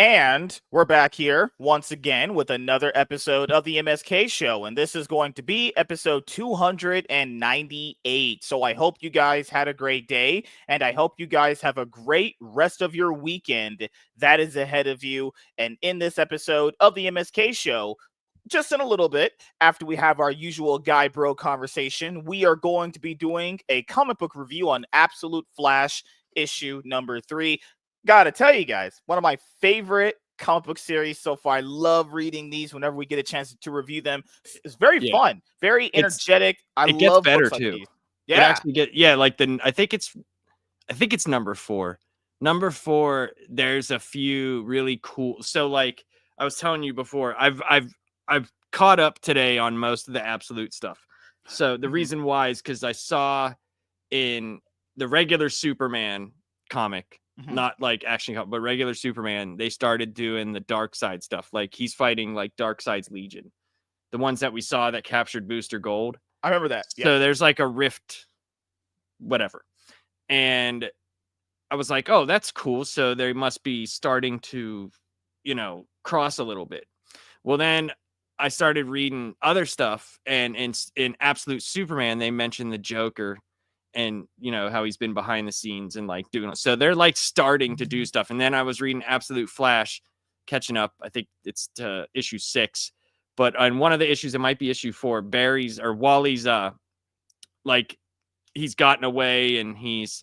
And we're back here once again with another episode of the MSK show. And this is going to be episode 298. So I hope you guys had a great day. And I hope you guys have a great rest of your weekend that is ahead of you. And in this episode of the MSK show, just in a little bit, after we have our usual guy bro conversation, we are going to be doing a comic book review on Absolute Flash issue number 3. Gotta tell you guys, one of my favorite comic book series so far. I love reading these whenever we get a chance to review them. It's very fun, very energetic. It gets love better books like too. these. It actually I think it's number 4. Number 4, there's a few really cool. So like I was telling you before, I've caught up today on most of the Absolute stuff. So the reason why is because I saw in the regular Superman comic, not like action comic, but regular Superman, they started doing the dark side stuff. Like he's fighting like Darkseid's Legion, the ones that we saw that captured Booster Gold. I remember that. So there's like a rift, whatever. And I was like, oh, that's cool. So they must be starting to, cross a little bit. Well, then I started reading other stuff, and in Absolute Superman, they mentioned the Joker and how he's been behind the scenes and like doing it. So they're like starting to do stuff. And then I was reading Absolute Flash, catching up. I think it's to issue 6, but on one of the issues, it might be issue 4. Wally's like he's gotten away and he's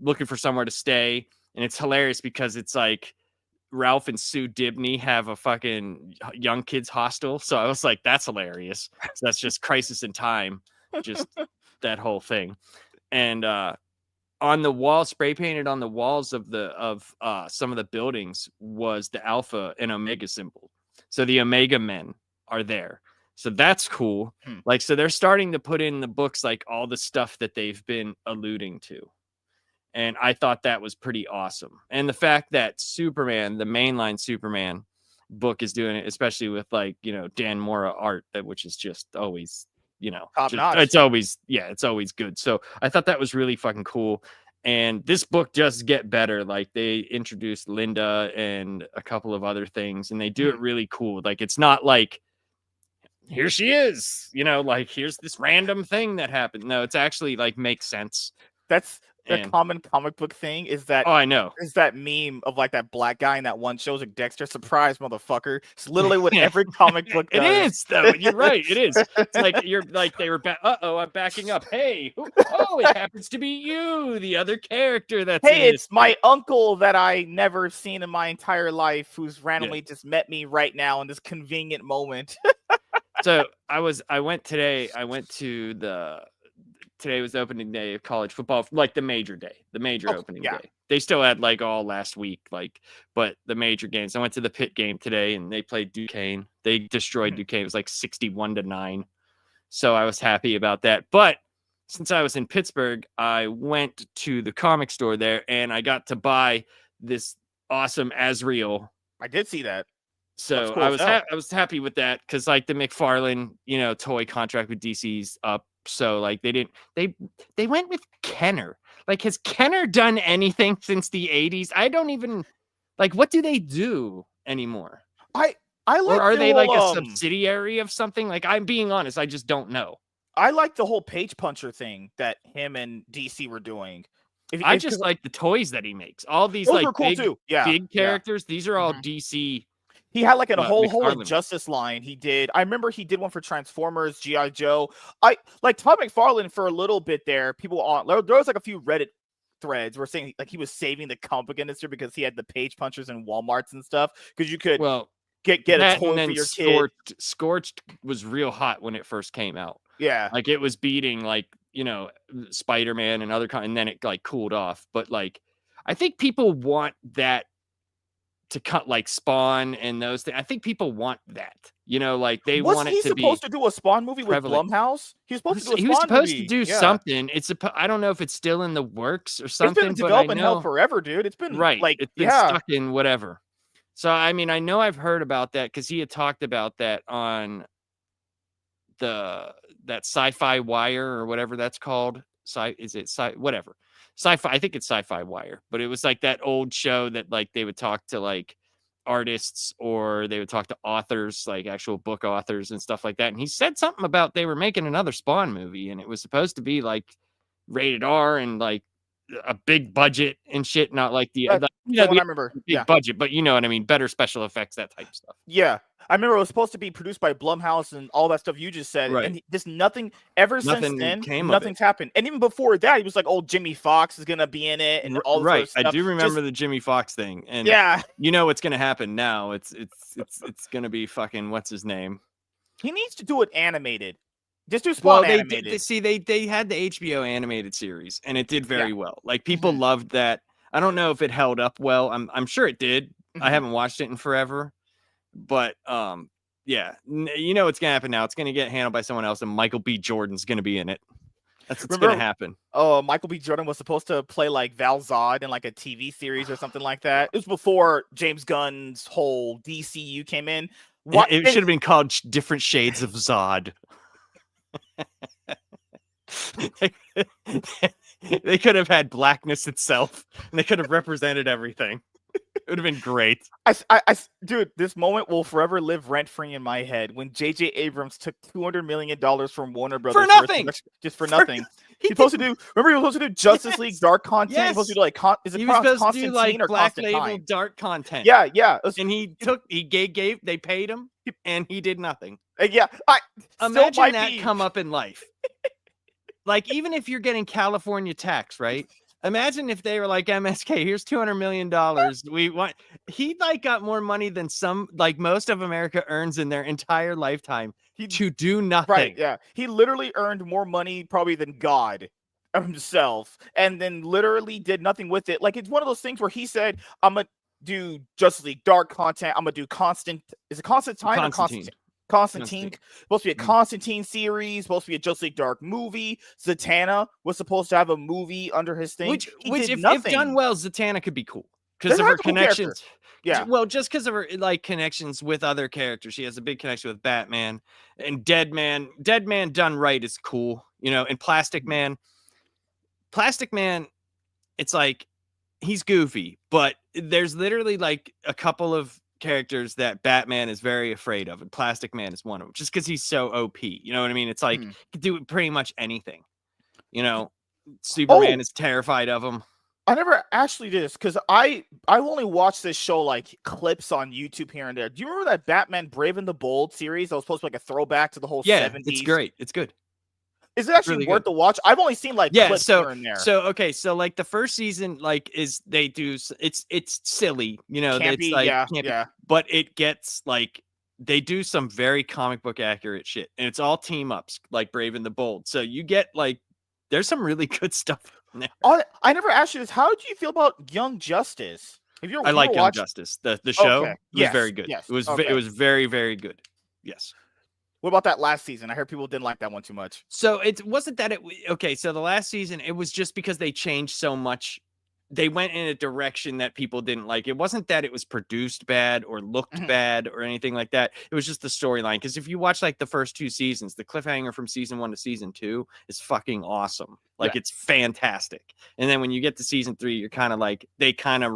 looking for somewhere to stay. And it's hilarious because it's like Ralph and Sue Dibney have a fucking young kids hostel. So I was like, that's hilarious. So that's just Crisis in Time. Just that whole thing. And on the wall, spray painted on the walls of some of the buildings was the Alpha and Omega symbol. So the Omega men are there. So that's cool. Like, so they're starting to put in the books like all the stuff that they've been alluding to. And I thought that was pretty awesome. And the fact that Superman, the mainline Superman book, is doing it, especially with like, Dan Mora art, which is just always, top notch. It's always good. So I thought that was really fucking cool. And this book just get better. Like they introduced Linda and a couple of other things, and they do it really cool. Like it's not like, here she is, like here's this random thing that happened. No, it's actually like makes sense. That's the common comic book thing is that. Oh, I know. Is that meme of like that black guy in that one show, like Dexter, surprise, motherfucker. It's literally what every comic book does. It is, though. You're right. It is. It's like you're like they were. I'm backing up. Hey, it happens to be you, the other character. That's it's my uncle that I never seen in my entire life, who's randomly just met me right now in this convenient moment. So I went today. Today was the opening day of college football, like the major opening day. They still had like all last week, but the major games. I went to the Pitt game today and they played Duquesne. They destroyed Duquesne. It was like 61-9. So I was happy about that. But since I was in Pittsburgh, I went to the comic store there and I got to buy this awesome Azrael. I did see that. So cool. I was happy with that because like the McFarlane, toy contract with DC's up. So like they went with Kenner. Like, has Kenner done anything since the 80s? I don't even like, what do they do anymore? I like, or are they like a subsidiary of something? Like, I'm being honest, I just don't know. I like the whole page puncher thing that him and DC were doing. I just like the toys that he makes. All these those like were cool too. big characters. These are all DC. He had like a whole Injustice line. I remember he did one for Transformers, G.I. Joe. I like Todd McFarlane for a little bit there. There was like a few Reddit threads were saying like he was saving the comic book industry because he had the page punchers in Walmarts and stuff. Because you could get a toy for your kid. Scorched was real hot when it first came out. Yeah. Like it was beating like, Spider-Man and other and then it like cooled off. But like I think people want that to cut like Spawn and those things. I think people want that, like they want it to be. Was he supposed to do a Spawn movie with Blumhouse? He was supposed to do a Spawn movie. He was supposed to do something. I don't know if it's still in the works or something. It's been in development hell forever, dude. It's been it's been stuck in whatever. So I mean, I know I've heard about that because he had talked about that on that Sci-Fi Wire or whatever that's called. Whatever. Sci-Fi. I think it's Sci-Fi Wire, but it was like that old show that like they would talk to like artists or they would talk to authors, like actual book authors and stuff like that. And he said something about they were making another Spawn movie, and it was supposed to be like rated R and like a big budget and shit, not like the the one the I remember. big Yeah. budget, but you know what I mean, better special effects, that type of stuff. Yeah. I remember it was supposed to be produced by Blumhouse and all that stuff you just said. Right. And just nothing ever Nothing since then, came of nothing's happened. And even before that, he was like, "Oh, Jimmy Fox is gonna be in it," and all this other Right. I stuff. do remember the Jimmy Fox thing. And Yeah. you know what's gonna happen now. It's gonna be fucking what's his name? He needs to do it animated. Just do Spawn animated. They had the HBO animated series and it did very well. Like people Mhm. loved that. I don't know if it held up well. I'm sure it did. I Mhm. haven't watched it in forever. But yeah, you know what's gonna happen now. It's gonna get handled by someone else, and Michael B. Jordan's gonna be in it. That's what's gonna happen. Oh, Michael B. Jordan was supposed to play like Val Zod in like a TV series or something like that. It was before James Gunn's whole DCU came in. It should have been called Different Shades of Zod. They could have had blackness itself, and they could have represented everything. It would have been great. Dude, this moment will forever live rent free in my head when J.J. Abrams took $200 million from Warner Brothers for nothing, just for nothing. He's supposed to do. Remember, he was supposed to do Justice League dark content. Yes. He was supposed to do like he was supposed to do like or Black Constant Label Time. dark content. Yeah, yeah. And he gave they paid him, and he did nothing. Yeah, imagine that come up in life. Like, even if you're getting California tax, right? Imagine if they were like, MSK, here's $200 million. He like got more money than most of America earns in their entire lifetime to do nothing. Right, yeah. He literally earned more money probably than God himself, and then literally did nothing with it. Like, it's one of those things where he said, I'm going to do Justice League dark content. I'm going to do Constant Time or Constantine. Supposed to be a Constantine series, supposed to be a Justice League Dark movie. Zatanna was supposed to have a movie under his thing. Which if done well, Zatanna could be cool because of her connections. Yeah. Well, just because of her like connections with other characters. She has a big connection with Batman and Deadman. Deadman done right is cool, you know. And Plastic Man, it's like he's goofy, but there's literally like a couple of characters that Batman is very afraid of, and Plastic Man is one of them, just because he's so OP. You know what I mean? It's like you can do pretty much anything. You know, Superman is terrified of him. I never actually did this because I only watched this show like clips on YouTube here and there. Do you remember that Batman Brave and the Bold series that was supposed to be like a throwback to the whole 70s? It's great. It's good. Is it actually really worth the watch? I've only seen like clips here and there. So like the first season, like they do it's silly, you know, campy, it's like campy, but it gets like they do some very comic book accurate shit, and it's all team ups like Brave and the Bold. So you get like there's some really good stuff in there. I never asked you this. How did you feel about Young Justice? I like Young Justice. The show was very good. Yes. It was very, very good. Yes. What about that last season? I heard people didn't like that one too much. So it wasn't that so the last season, it was just because they changed so much. They went in a direction that people didn't like. It wasn't that it was produced bad or looked bad or anything like that. It was just the storyline. Because if you watch like the first two seasons, the cliffhanger from season 1 to season 2 is fucking awesome. Like it's fantastic. And then when you get to season 3, you're kind of like, they kind of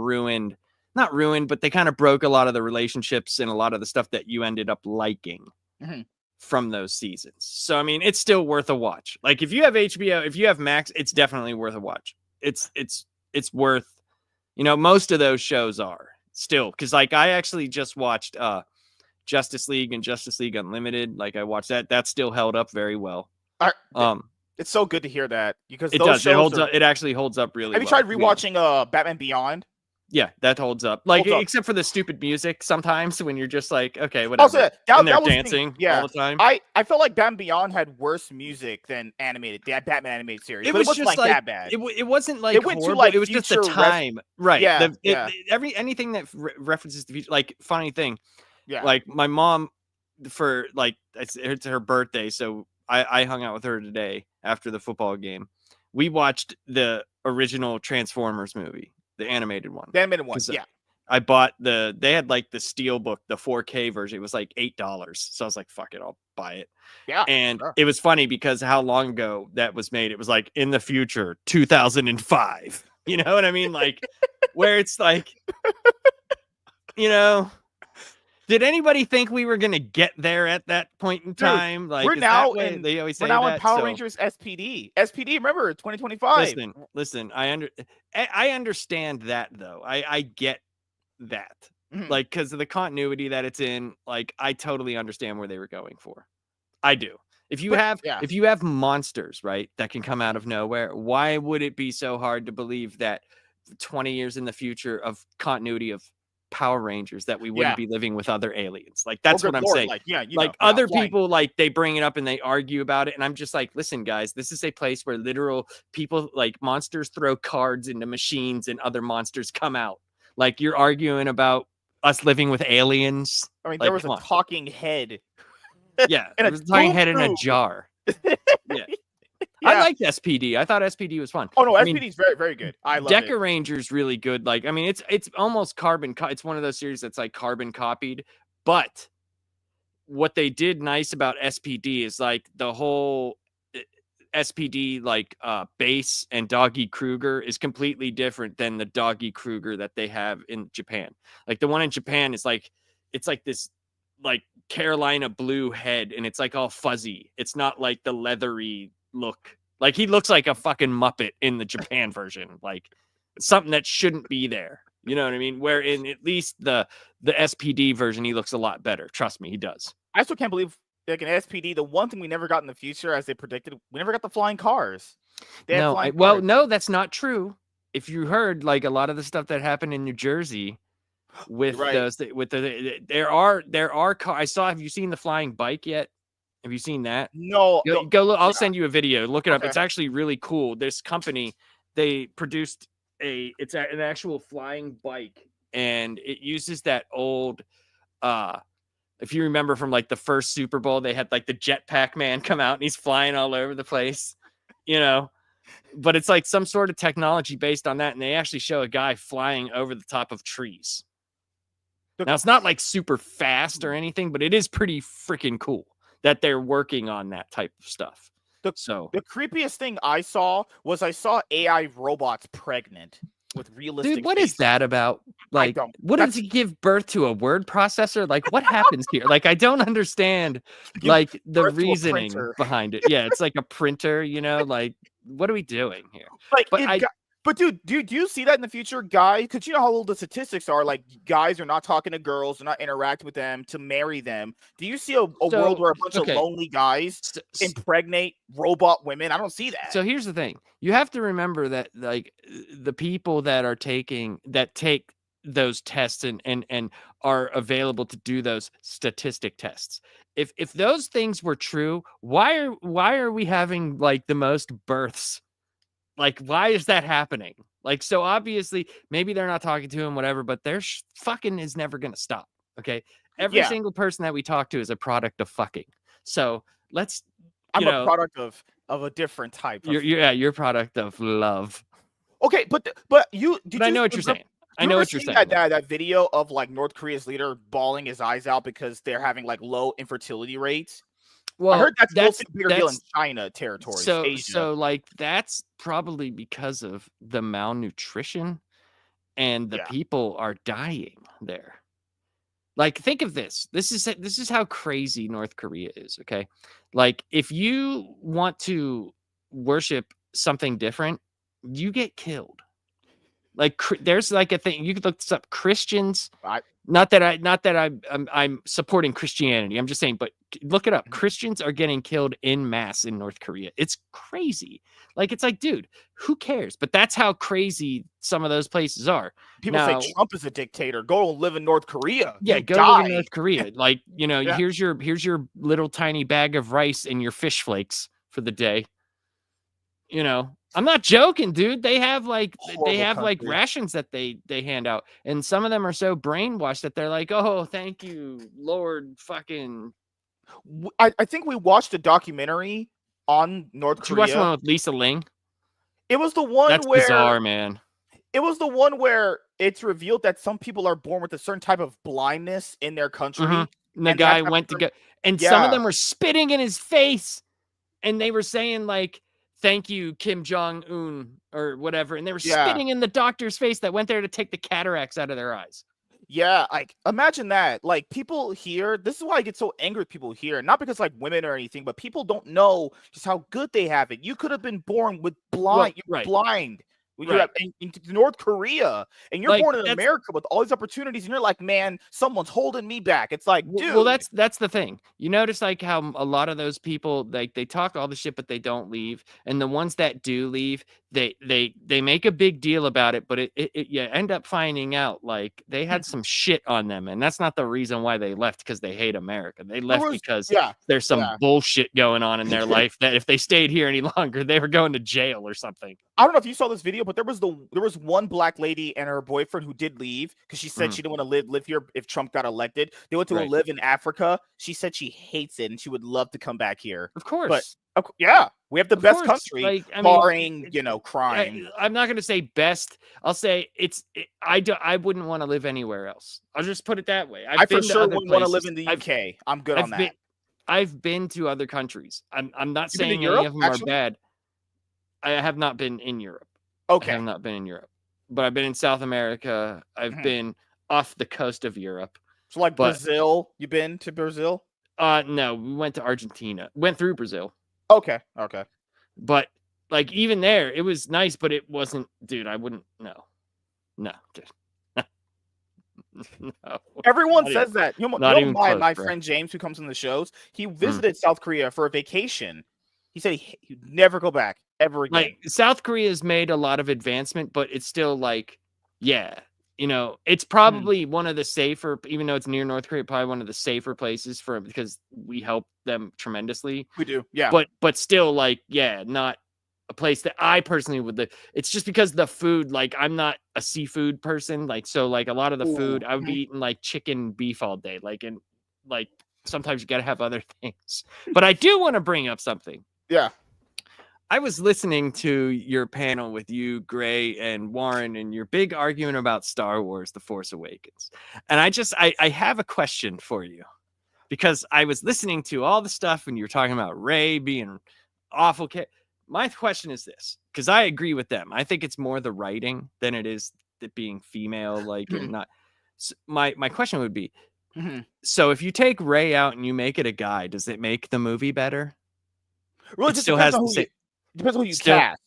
not ruined, but they kind of broke a lot of the relationships and a lot of the stuff that you ended up liking. From those seasons. So I mean, it's still worth a watch. Like if you have HBO, if you have Max, it's definitely worth a watch. It's worth, you know, most of those shows are still, because like I actually just watched Justice League and Justice League Unlimited. Like I watched that still held up very well. It's so good to hear that, because it does. It holds up. It actually holds up really well. Have you tried rewatching Batman Beyond? Yeah, that holds up. Like except for the stupid music sometimes when you're just like, okay, whatever. Also, and they're dancing all the time. I felt like Batman Beyond had worse music than Batman animated series. It wasn't like that bad. It wasn't like it went horrible. To like it was just the time. Right. Yeah. Anything that references the future, like funny thing. Yeah. Like my mom, for like it's her birthday, so I hung out with her today after the football game. We watched the original Transformers movie. The animated one. The animated one, yeah. I bought they had like the steel book, the 4K version. It was like $8. So I was like, fuck it, by it. Yeah. And Sure. it was funny because how long ago that was made. It was like in the future, 2005. You know what I mean? Like where it's like, you know, did anybody think we were gonna get there at that point in Dude, time? Like, we're is that now way in they always we're say now in that? Power So Rangers SPD. SPD, remember 2025. listen, I understand that though. I get that. Mhm. Like, because of the continuity that it's in, like, I totally understand where they were going for. I do. But yeah. If you have monsters, right, that can come out of nowhere, why would it be so hard to believe that 20 years in the future of continuity of Power Rangers that we wouldn't Yeah. be living with other aliens? Like Oh, that's what good I'm lord. saying. Like, yeah, Like yeah, other flying. people, like they bring it up and they argue about it, and I'm just like, listen, guys, this is a place where literal people, like monsters, throw cards into machines and other monsters come out. Like you're arguing about us living with aliens. I mean, there Like, was a come on. talking head Yeah, and there a was a talking boom head in a tube. jar. Yeah. I Yeah. liked SPD. I thought SPD was fun. Oh no, I mean, SPD is very, very good. I love it. Deca Ranger's really good. Like, I mean, it's almost it's one of those series that's like carbon copied. But what they did nice about SPD is like the whole SPD like base and Doggy Kruger is completely different than the Doggy Kruger that they have in Japan. Like the one in Japan is like it's like this like Carolina blue head and it's like all fuzzy. It's not like the leathery look. Like he looks like a fucking Muppet in the Japan version. Like something that shouldn't be there. You know what I mean? Where in at least the SPD version, he looks a lot better. Trust me, he does. I still can't believe, like, in SPD, the one thing we never got in the future, as they predicted, we never got the flying cars. They had flying cars. No, that's not true. If you heard like a lot of the stuff that happened in New Jersey with Right. those, with there are I saw. Have you seen the flying bike yet? Have you seen that? No, Go look. I'll yeah, send you a video. Look it up. okay. It's actually really cool. This company, they produced an actual flying bike, and it uses that old if you remember from like the first Super Bowl, they had like the jetpack man come out and he's flying all over the place, you know. But it's like some sort of technology based on that, and they actually show a guy flying over the top of trees. Now it's not like super fast or anything, but it is pretty freaking cool that they're working on that type of stuff. The creepiest thing I saw AI robots pregnant with realistic dude, what faces. is that about? Like, don't. what does he give birth to a word processor? Like, what happens here? Like, I don't understand Give like the birth to a reasoning printer. behind it. Yeah, it's like a printer, you know, like what are we doing here? Like, But but dude, do you see that in the future, guys? Because you know how old the statistics are. Like, guys are not talking to girls, they're not interacting with them to marry them. Do you see a world where a bunch of lonely guys impregnate robot women? I don't see that. So here's the thing: you have to remember that, like, the people that take those tests and are available to do those statistic tests. If those things were true, why are we having like the most births? Like, why is that happening? Like, so obviously, maybe they're not talking to him, whatever, but their fucking is never going to stop. Okay. Every single person that we talk to is a product of fucking. So let's, I'm a product of a different type. You're a product of love. Okay. But I know what you're saying. I know what you're saying. That video of like North Korea's leader bawling his eyes out because they're having like low infertility rates. Well, I heard that's mostly a bigger deal in China territory. So like that's probably because of the malnutrition and the people are dying there. Like, think of this. This is how crazy North Korea is, okay? Like, if you want to worship something different, you get killed. Like, there's like a thing, you could look this up. Christians, not that I'm supporting Christianity. I'm just saying, but look it up. Christians are getting killed en masse in North Korea. It's crazy. Like, it's like, dude, who cares? But that's how crazy some of those places are. People say Trump is a dictator. Go live in North Korea. Yeah, go live in North Korea. Like, you know, here's your little tiny bag of rice and your fish flakes for the day. You know, I'm not joking, dude. They have like rations that they hand out, and some of them are so brainwashed that they're like, "Oh, thank you, Lord, fucking." I think we watched a documentary on North Korea. Did you watch one with Lisa Ling? It was the one that's bizarre, man. It was the one where it's revealed that some people are born with a certain type of blindness in their country. And the And that's guy went to after go, and some of yeah. them were spitting in his face, and they were saying like, "Thank you, Kim Jong Un," or whatever, and they were Yeah. spitting in the doctor's face that went there to take the cataracts out of their eyes. Yeah, like imagine that. Like people here, this is why I get so angry with people here. Not because like women or anything, but people don't know just how good they have it. You could have been born with blind. Well, You're right, blind. You're right. in North Korea, and you're Like born in that's America with all these opportunities, and you're like, man, someone's holding me back. It's like, Well, dude. that's the thing. You notice like how a lot of those people like they talk all the shit, but they don't leave. And the ones that do leave, they make a big deal about it, but you end up finding out like they had some shit on them, and that's not the reason why they left because they hate America. They There left was, because yeah, there's some yeah. bullshit going on in their life that if they stayed here any longer, they were going to jail or something. I don't know if you saw this video, but there was one black lady and her boyfriend who did leave because she said she didn't want to live here if Trump got elected. They went to go Right. live in Africa. She said she hates it and she would love to come back here. Of But course. yeah, we have the Of best course, country, like I mean, barring crime. I'm not gonna say best. I'll say I wouldn't want to live anywhere else. I'll just put it that way. I I've for been to sure other wouldn't want to live places. in the UK. I'm good on I've been that. I've been to other countries. I'm not You've been to saying any Europe, of them are actually? bad. I have not been in Europe. I have Okay. not been in Europe, but I've been in South America. I've Mhm. been off the coast of Europe. So like But Brazil, you been to Brazil? no, we went to Argentina. Went through Brazil. Okay, okay. But like even there, it was nice, but it wasn't, dude. I wouldn't. No, dude. No, Everyone not even, says that. not even close, My bro. friend James, who comes on the shows, he Mm. visited South Korea for a vacation. He said he'd never go back ever again. Like South Korea's made a lot of advancement, but it's still like, yeah, it's Mhm. probably one of the safer, even though it's near North Korea, probably one of the safer places for because we help them tremendously. We do, yeah. But still, like, yeah, not a place that I personally would live. It's just because the food, like, I'm not a seafood person, like, so like a lot of the food, Ooh, I would be mhm. eating like chicken, beef all day, like, and like sometimes you got to have other things. But I do want to bring up something. Yeah. I was listening to your panel with you, Gray, and Warren, and your big argument about Star Wars: The Force Awakens. And I have a question for you because I was listening to all the stuff and you were talking about Rey being awful. My question is this, because I agree with them. I think it's more the writing than it is it being female, like, and Mhm, not. So my question would be: mhm. so if you take Rey out and you make it a guy, does it make the movie better? Really It just still depends has on the who same. you depends on who you Still, cast,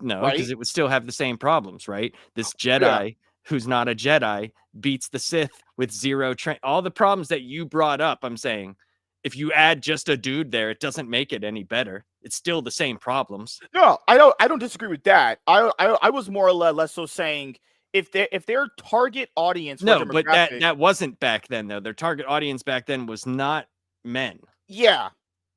no, because right? it would still have the same problems, right? This Yeah. Jedi who's not a Jedi beats the Sith with zero train. All the problems that you brought up, I'm saying, if you add just a dude there, it doesn't make it any better. It's still the same problems. No, I don't disagree with that. I was more or less so saying if their target audience for No, but demographic, that wasn't back then though. Their target audience back then was not men. yeah.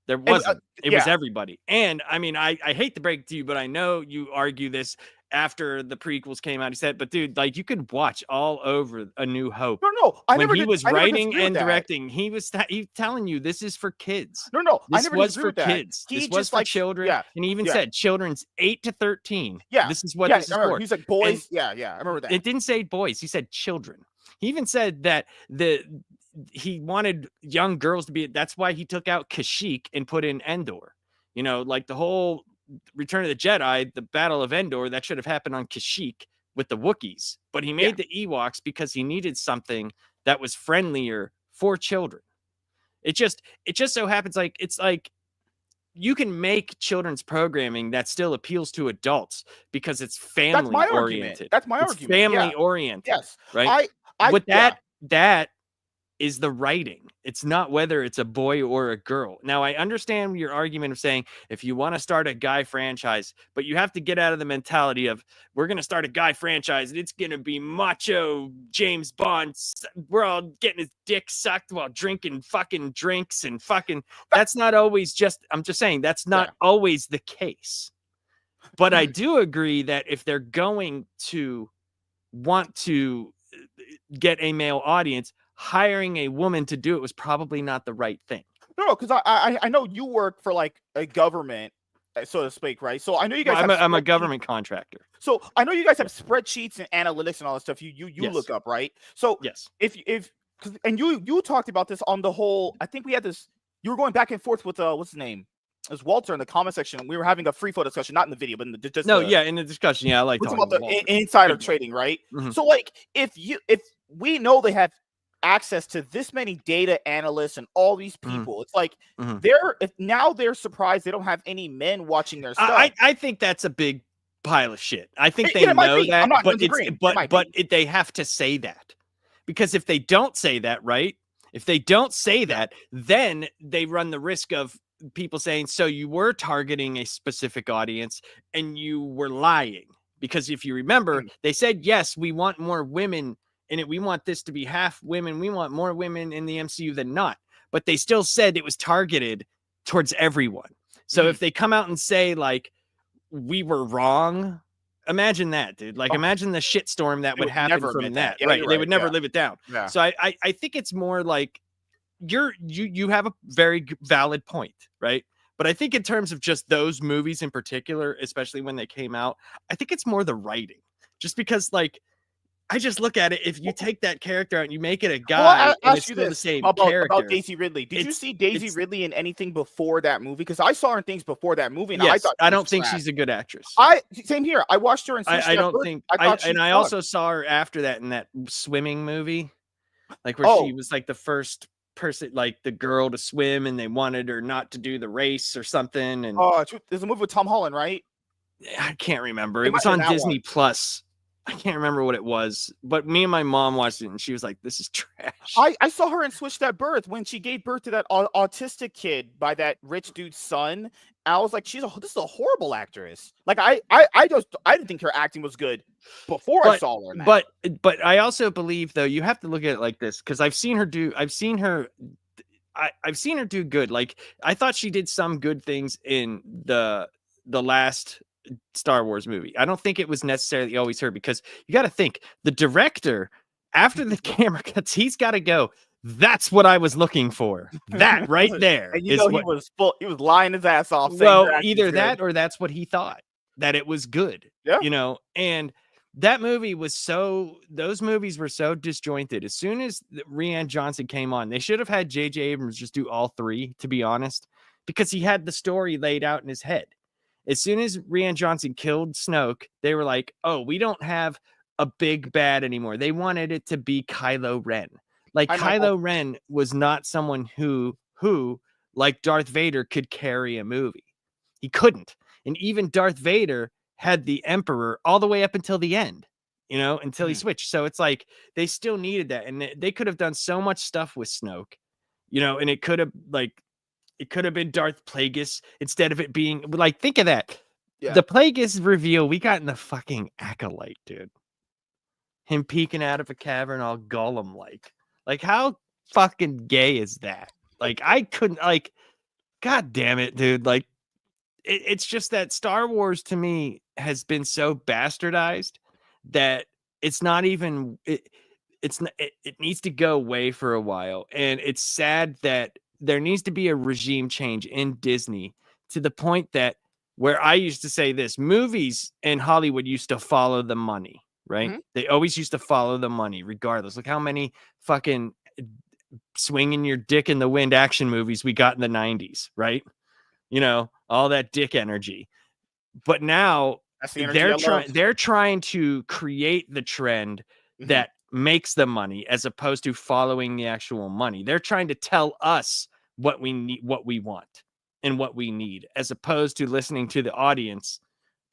There And wasn't. It was yeah. everybody. And I mean, I hate to break it to you, but I know you argue this after the prequels came out. He said, but dude, like you could watch all over A New Hope. No, no, When he was I never writing disagree with and that. directing, he telling you this is for kids. No, no, I This never was disagree for with that. kids. He This was just for likes children. yeah, And he even yeah, said children's 8 to 13. yeah, This is what yeah, this I is remember. for. He's like, And "Boys." Yeah, yeah, I remember that. it didn't say boys. He said children. He even said that he wanted young girls to be. That's why he took out Kashyyyk and put in Endor. Like the whole Return of the Jedi, the Battle of Endor, that should have happened on Kashyyyk with the Wookiees. But he Yeah. made the Ewoks because he needed something that was friendlier for children. It just so happens like it's like you can make children's programming that still appeals to adults because it's That's family my argument. oriented. That's my It's argument. Yeah. family oriented, Yes. right? With Yeah. that is the writing. It's not whether it's a boy or a girl. Now, I understand your argument of saying if you want to start a guy franchise, but you have to get out of the mentality of we're going to start a guy franchise and it's going to be macho James Bond. We're all getting his dick sucked while drinking fucking drinks and fucking. That's not always just, I'm just saying that's not Yeah. always the case. But I do agree that if they're going to want to get a male audience, hiring a woman to do it was probably not the right thing. No, because I know you work for like a government, so to speak, right? So I know you Well, guys have I'm a spreadsheets. government contractor. So I know you guys have Yeah. spreadsheets and analytics and all that stuff. You Yes. look up, right? So Yes. if and you talked about this on the whole. I think we had this. You were going back and forth with what's his name? It was Walter in the comment section. We were having a free flow discussion, not in the video, but in the No, yeah, in the discussion, yeah, I like we're talking talking about to the Walter. insider trading, right? Mhm. So like if we know they have access to this many data analysts and all these people, it's like they're surprised they don't have any men watching their stuff. I think that's a big pile of shit. I think they It might know be. I'm that, not but it's disagreeing. It might but be. they have to say that, because if they don't say that, right? If they don't say that, then they run the risk of people saying, so you were targeting a specific audience and you were lying. Because if you remember, they said, yes, we want more women in it. We want this to be half women. We want more women in the MCU than not. But they still said it was targeted towards everyone. So if they come out and say, like, we were wrong, imagine that, dude. Like, imagine the shitstorm that would happen from that. Yeah, right. They right. would never live it down. Yeah. So I think it's more like you have a very valid point, right? But I think in terms of just those movies in particular, especially when they came out, I think it's more the writing. Just because, like, I just look at it. If you take that character out and you make it a guy, Well, and it's still the same character. About Daisy Ridley. Did you see Daisy Ridley in anything before that movie? Because I saw her in things before that movie, and yes, I don't think she's a good actress. Same here. I watched her in. I don't think. I also saw her after that in that swimming movie, like where she was like the first person, like the girl to swim, and they wanted her not to do the race or something. And there's a movie with Tom Holland, right? I can't remember. It was on Disney Plus. I can't remember what it was, but me and my mom watched it, and she was like, "This is trash." I saw her in Switch That Birth when she gave birth to that autistic kid by that rich dude's son. I was like, this is a horrible actress. Like I didn't think her acting was good before I saw her. But I also believe, though, you have to look at it like this, because I've seen her do good. Like, I thought she did some good things in the last Star Wars movie. I don't think it was necessarily always her, because you got to think the director, after the camera cuts, he's got to go, that's what I was looking for. That right there. And he was lying his ass off. Well, either that or that's what he thought, that it was good. Yeah. And that movie was those movies were so disjointed. As soon as Rian Johnson came on, they should have had J.J. Abrams just do all three, to be honest, because he had the story laid out in his head. As soon as Rian Johnson killed Snoke, they were like, oh, we don't have a big bad anymore. They wanted it to be Kylo Ren. Like, Kylo Ren was not someone who, like Darth Vader, could carry a movie. He couldn't. And even Darth Vader had the Emperor all the way up until the end, until he switched. So it's like they still needed that. And they could have done so much stuff with Snoke, and it could have been Darth Plagueis instead of it being like, think of that. Yeah. The Plagueis reveal we got in the fucking Acolyte, dude. Him peeking out of a cavern all Gollum-like. Like, how fucking gay is that? Like, I couldn't, like, God damn it, dude. Like, it's just that Star Wars to me has been so bastardized that it's not even, it needs to go away for a while. And it's sad that there needs to be a regime change in Disney, to the point that, where I used to say this, movies in Hollywood used to follow the money, right? They always used to follow the money regardless. Look how many fucking swinging your dick in the wind action movies we got in the 90s, right? All that dick energy. But now they're trying to create the trend that makes the money, as opposed to following the actual money. They're trying to tell us what we need, what we want, and what we need, as opposed to listening to the audience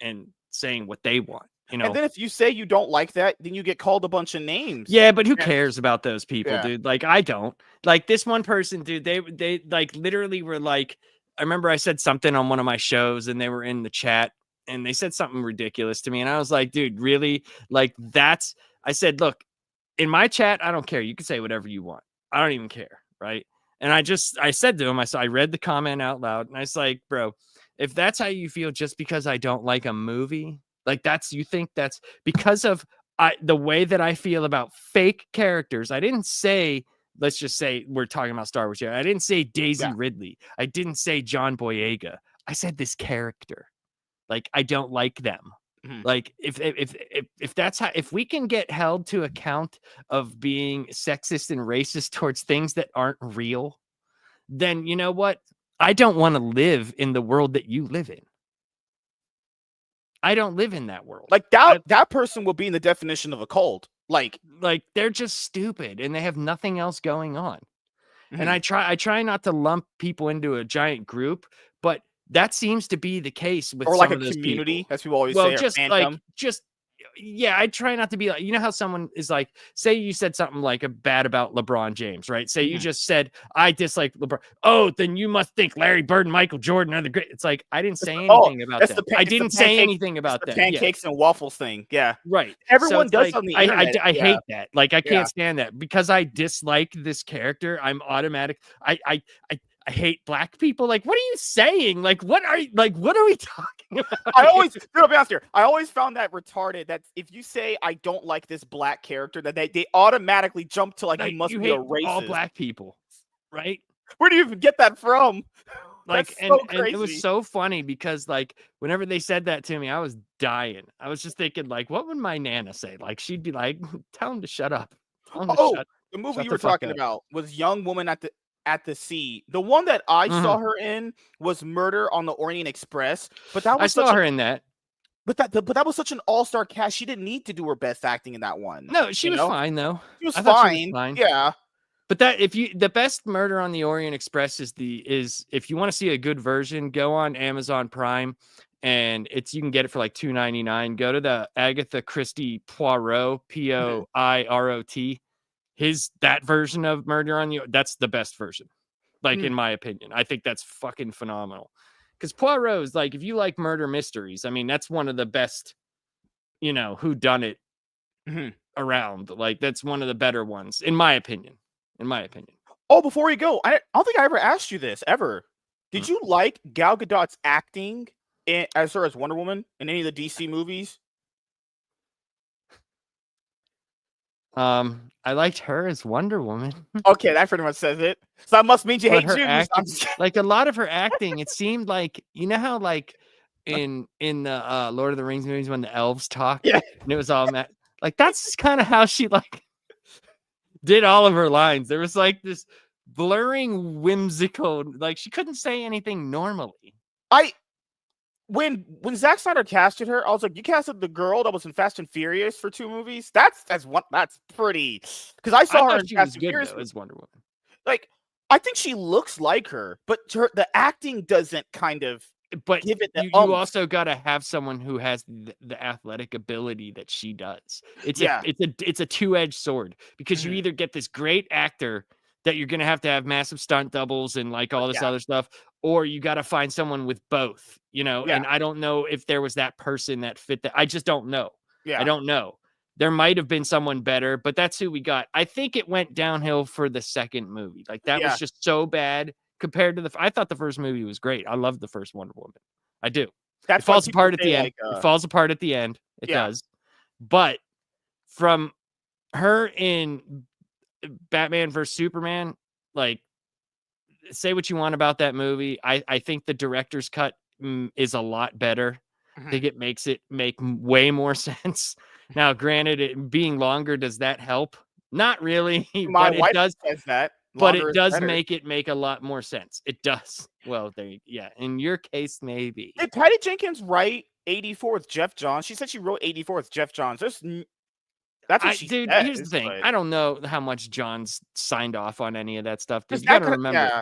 and saying what they want. And then if you say you don't like that, then you get called a bunch of names. Yeah, but who cares about those people, dude? Like, I don't. Like, this one person, dude, they like literally were like, I remember I said something on one of my shows, and they were in the chat, and they said something ridiculous to me, and I was like, dude, really? Like, I said, look, in my chat, I don't care. You can say whatever you want. I don't even care, right? And I said to him, I read the comment out loud, and I was like, bro, if that's how you feel just because I don't like a movie, like, you think that's because of the way that I feel about fake characters. I didn't say, let's just say we're talking about Star Wars here. I didn't say Daisy Ridley. I didn't say John Boyega. I said this character. Like, I don't like them. Mhm. Like if that's how, if we can get held to account of being sexist and racist towards things that aren't real, then you know what? I don't want to live in the world that you live in. I don't live in that world. Like that person will be in the definition of a cult. Like, They're just stupid and they have nothing else going on. And mhm. I try not to lump people into a giant group, but that seems to be the case with Or like some a of those community, people. as people always Well, say, or fandom. just yeah, I try not to be like, you know how someone is like, say you said something like a bad about LeBron James, right? Say you Mhm. just said I dislike LeBron. Oh, then you must think Larry Bird and Michael Jordan are the great. It's like I didn't say Oh, anything about them. I it's the didn't say pancake anything it's about the them. Yeah. pancakes and waffles thing. Yeah. Right. So Everyone it's does like on the internet. I Yeah. hate that. Like I Yeah. can't stand that because I dislike this character. I'm automatic. I hate black people. Like, what are you saying? Like, what are we talking about I here? always, to be honest here, I always found that retarded that if you say I don't like this black character, that they automatically jump to like you Like, must you be a hate all racist. black people, right? Where do you even get that from? Like, That's so and it was crazy. so funny because like whenever they said that to me, I was dying. I was just thinking, like, what would my nana say? Like, she'd be like, tell him to shut up. Tell him to Oh, the movie shut you the were fuck talking up. about was Young Woman at the Sea. The one that I saw Mhm. her in was Murder on the Orient Express, but that I was saw such an her in that. but that was such an all-star cast. She didn't need to do her best acting in that one. No, she You was know, fine though. she was I thought she was fine. fine. Yeah. But that if you the best Murder on the Orient Express is if you want to see a good version, go on Amazon Prime and it's you can get it for like $2.99. Go to the Agatha Christie Poirot, Mhm. Poirot. That version of Murder on the that's the best version. Like Mhm. in my opinion. I think that's fucking phenomenal. Because Poirot is like if you like murder mysteries, I mean that's one of the best, who done it Mhm. around. Like that's one of the better ones, in my opinion. In my opinion. Oh, before we go, I don't think I ever asked you this ever. Did Mm. you like Gal Gadot's acting as her as Wonder Woman in any of the DC movies? I liked her as Wonder Woman, Okay, that pretty much says it. So that must mean you but hate her Jews. acting, like a lot of her acting, it seemed like how like in the Lord of the Rings movies when the elves talk Yeah. and it was all like that's kind of how she like did all of her lines. There was like this blurring, whimsical, like she couldn't say anything normally. I when Zack Snyder casted her, I was like, you casted the girl that was in Fast and Furious for 2 movies? That's pretty because I I saw her thought in she Fast was and good Furious. though as Wonder Woman. Like, I think she looks like her, but the acting doesn't kind of But give it the you oomph. also got to have someone who has the athletic ability that she does. Yeah. It's a two-edged sword because you Mhm. either get this great actor that you're going to have massive stunt doubles and like all this Yeah. other stuff, or you got to find someone with both, Yeah. and I don't know if there was that person that fit that. I just don't know. I Yeah. don't know. There might have been someone better, but that's who we got. I think it went downhill for the second movie. Like that was Yeah. just so bad compared to I thought the first movie was great. I loved the first Wonder Woman. I do. It That's why falls people apart at say, the end. like, It falls apart at the end. It yeah. does. But from her in Batman versus Superman, like say what you want about that movie. I think the director's cut is a lot better. I Mhm. think it makes it make way more sense. Now, granted, it being longer, does that help? Not really, My but it wife does. says that But longer it is does better. make a lot more sense. It does. Well, yeah. In your case, maybe. Did Patty Jenkins write 84 with Jeff Johns? She said she wrote 84 with Jeff Johns. That's what she Dude, here's the says, thing. but I don't know how much John's signed off on any of that stuff, dude. because You got that to could remember, yeah.